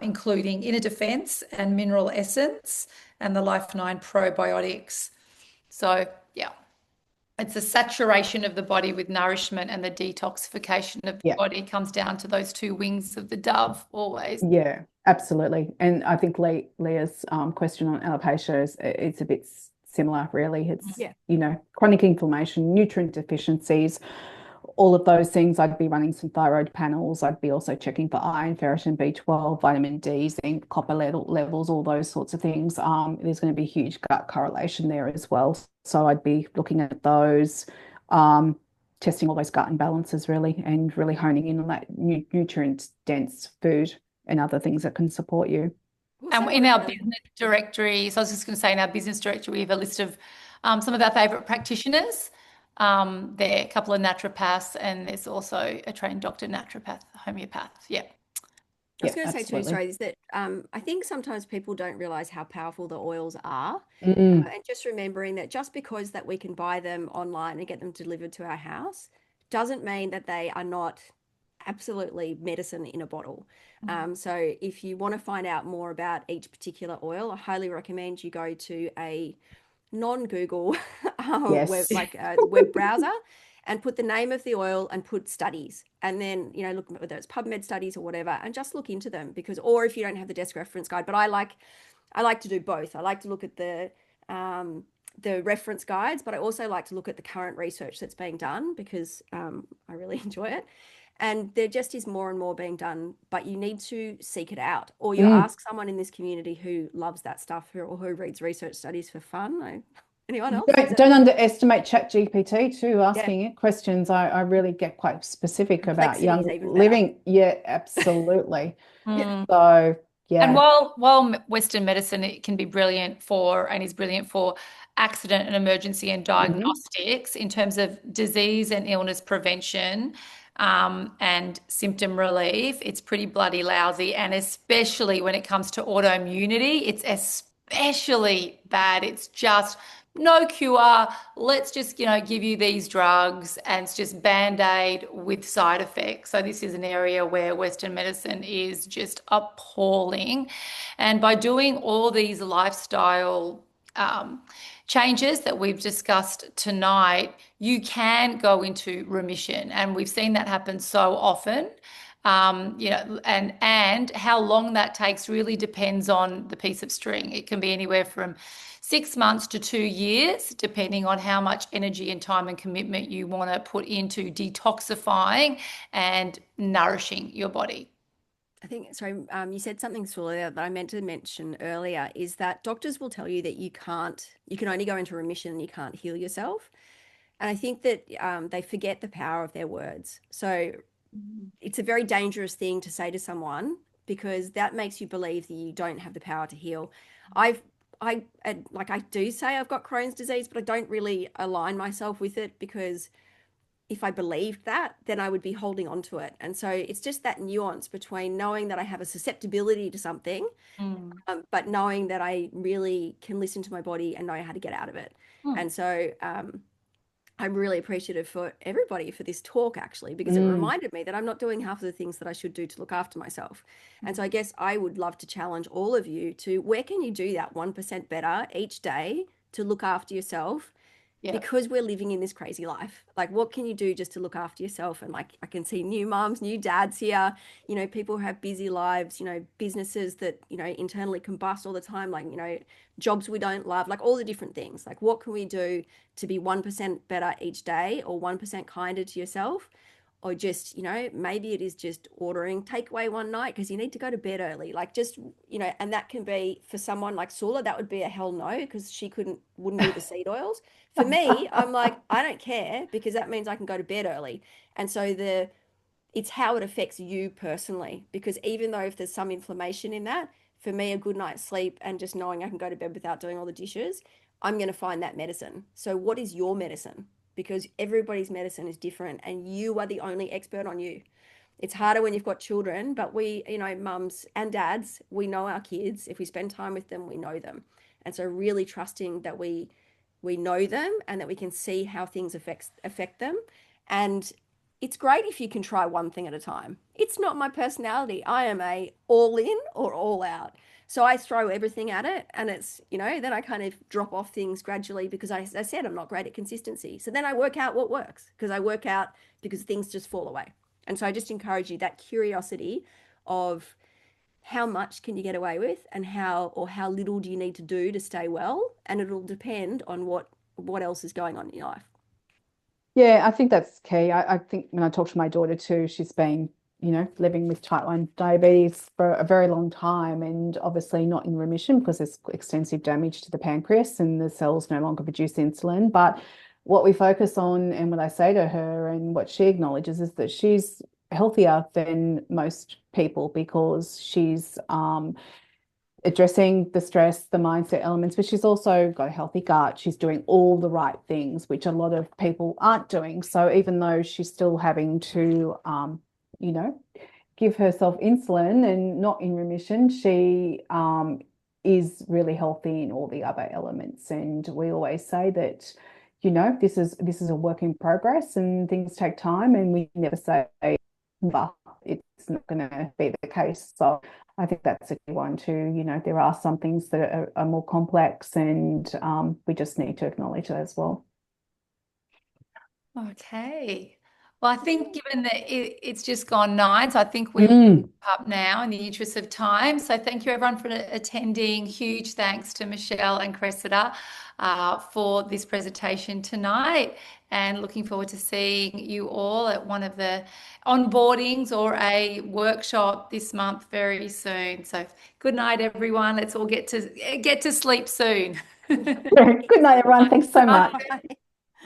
including Inner Defense and Mineral Essence and the Life 9 probiotics. So, yeah, it's a saturation of the body with nourishment, and the detoxification of the body comes down to those two wings of the dove always. Yeah, absolutely. And I think Leah's question on alopecia it's a bit similar, really. It's, chronic inflammation, nutrient deficiencies, all of those things. I'd be running some thyroid panels. I'd be also checking for iron, ferritin, B12, vitamin D, zinc, copper levels, all those sorts of things. There's going to be huge gut correlation there as well. So I'd be looking at those, testing all those gut imbalances really, and really honing in on that nutrient-dense food and other things that can support you. And in our business directory, so I was just going to say, in our business directory, we have a list of some of our favourite practitioners. There are a couple of naturopaths, and there's also a trained doctor naturopath, homeopath. Yeah. I was going to say too, sorry, is that I think sometimes people don't realize how powerful the oils are. And just remembering that just because that we can buy them online and get them delivered to our house doesn't mean that they are not absolutely medicine in a bottle. So if you want to find out more about each particular oil, I highly recommend you go to a non-Google web browser and put the name of the oil and put studies, and then look whether it's PubMed studies or whatever, and just look into them, because, or if you don't have the desk reference guide, but I like to do both. I like to look at the reference guides, but I also like to look at the current research that's being done, because I really enjoy it. And there just is more and more being done, but you need to seek it out, or you ask someone in this community who loves that stuff, or who reads research studies for fun. Anyone else? Don't underestimate ChatGPT too, asking it questions. I really get quite specific about young living. Yeah, absolutely. So, yeah. And while Western medicine, it can be brilliant for, and is brilliant for, accident and emergency and diagnostics in terms of disease and illness prevention, and symptom relief, it's pretty bloody lousy. And especially when it comes to autoimmunity, it's especially bad. It's just no cure. Let's just, give you these drugs, and it's just Band-Aid with side effects. So this is an area where Western medicine is just appalling. And by doing all these lifestyle changes that we've discussed tonight, you can go into remission. And we've seen that happen so often. And how long that takes really depends on the piece of string. It can be anywhere from 6 months to 2 years, depending on how much energy and time and commitment you want to put into detoxifying and nourishing your body. I think, sorry, you said something, Sula, that I meant to mention earlier, is that doctors will tell you that you can only go into remission and you can't heal yourself. And I think that they forget the power of their words. So it's a very dangerous thing to say to someone, because that makes you believe that you don't have the power to heal. I do say I've got Crohn's disease, but I don't really align myself with it, because if I believed that, then I would be holding on to it. And so it's just that nuance between knowing that I have a susceptibility to something, but knowing that I really can listen to my body and know how to get out of it. And so I'm really appreciative for everybody for this talk, actually, because it reminded me that I'm not doing half of the things that I should do to look after myself. And so I guess I would love to challenge all of you to, where can you do that 1% better each day to look after yourself? Because we're living in this crazy life. Like, what can you do just to look after yourself? And like, I can see new moms, new dads here, people who have busy lives, businesses that, internally combust all the time, like, jobs we don't love, like all the different things. Like, what can we do to be 1% better each day, or 1% kinder to yourself? Or just, maybe it is just ordering takeaway one night because you need to go to bed early. Like, just, and that can be, for someone like Sula, that would be a hell no, because she wouldn't do the seed oils. For me, I'm like, I don't care, because that means I can go to bed early. And so it's how it affects you personally, because even though if there's some inflammation in that, for me, a good night's sleep and just knowing I can go to bed without doing all the dishes, I'm going to find that medicine. So what is your medicine? Because everybody's medicine is different, and you are the only expert on you. It's harder when you've got children, but we, mums and dads, we know our kids. If we spend time with them, we know them. And so really trusting that we know them and that we can see how things affect them. And it's great if you can try one thing at a time. It's not my personality. I am a all in or all out. So I throw everything at it, and it's, then I kind of drop off things gradually, because as I said, I'm not great at consistency. So then I work out what works, because I work out because things just fall away. And so I just encourage you, that curiosity of how much can you get away with, and how little do you need to do to stay well. And it'll depend on what else is going on in your life. Yeah, I think that's key. I think when I talk to my daughter too, she's been, living with type 1 diabetes for a very long time, and obviously not in remission because there's extensive damage to the pancreas and the cells no longer produce insulin. But what we focus on, and what I say to her and what she acknowledges, is that she's healthier than most people, because she's addressing the stress, the mindset elements, but she's also got a healthy gut. She's doing all the right things, which a lot of people aren't doing. So even though she's still having to, give herself insulin and not in remission, she is really healthy in all the other elements. And we always say that, this is a work in progress, and things take time, and we never say, but it's not going to be the case. So I think that's a good one too. There are some things that are more complex, and we just need to acknowledge that as well. Okay. Well, I think given that it's just gone 9, so I think we will wrap up now in the interest of time. So thank you everyone for attending. Huge thanks to Michelle and Cressida for this presentation tonight, and looking forward to seeing you all at one of the onboardings or a workshop this month very soon. So good night, everyone. Let's all get to sleep soon. Good night, everyone. Thanks so much. Bye.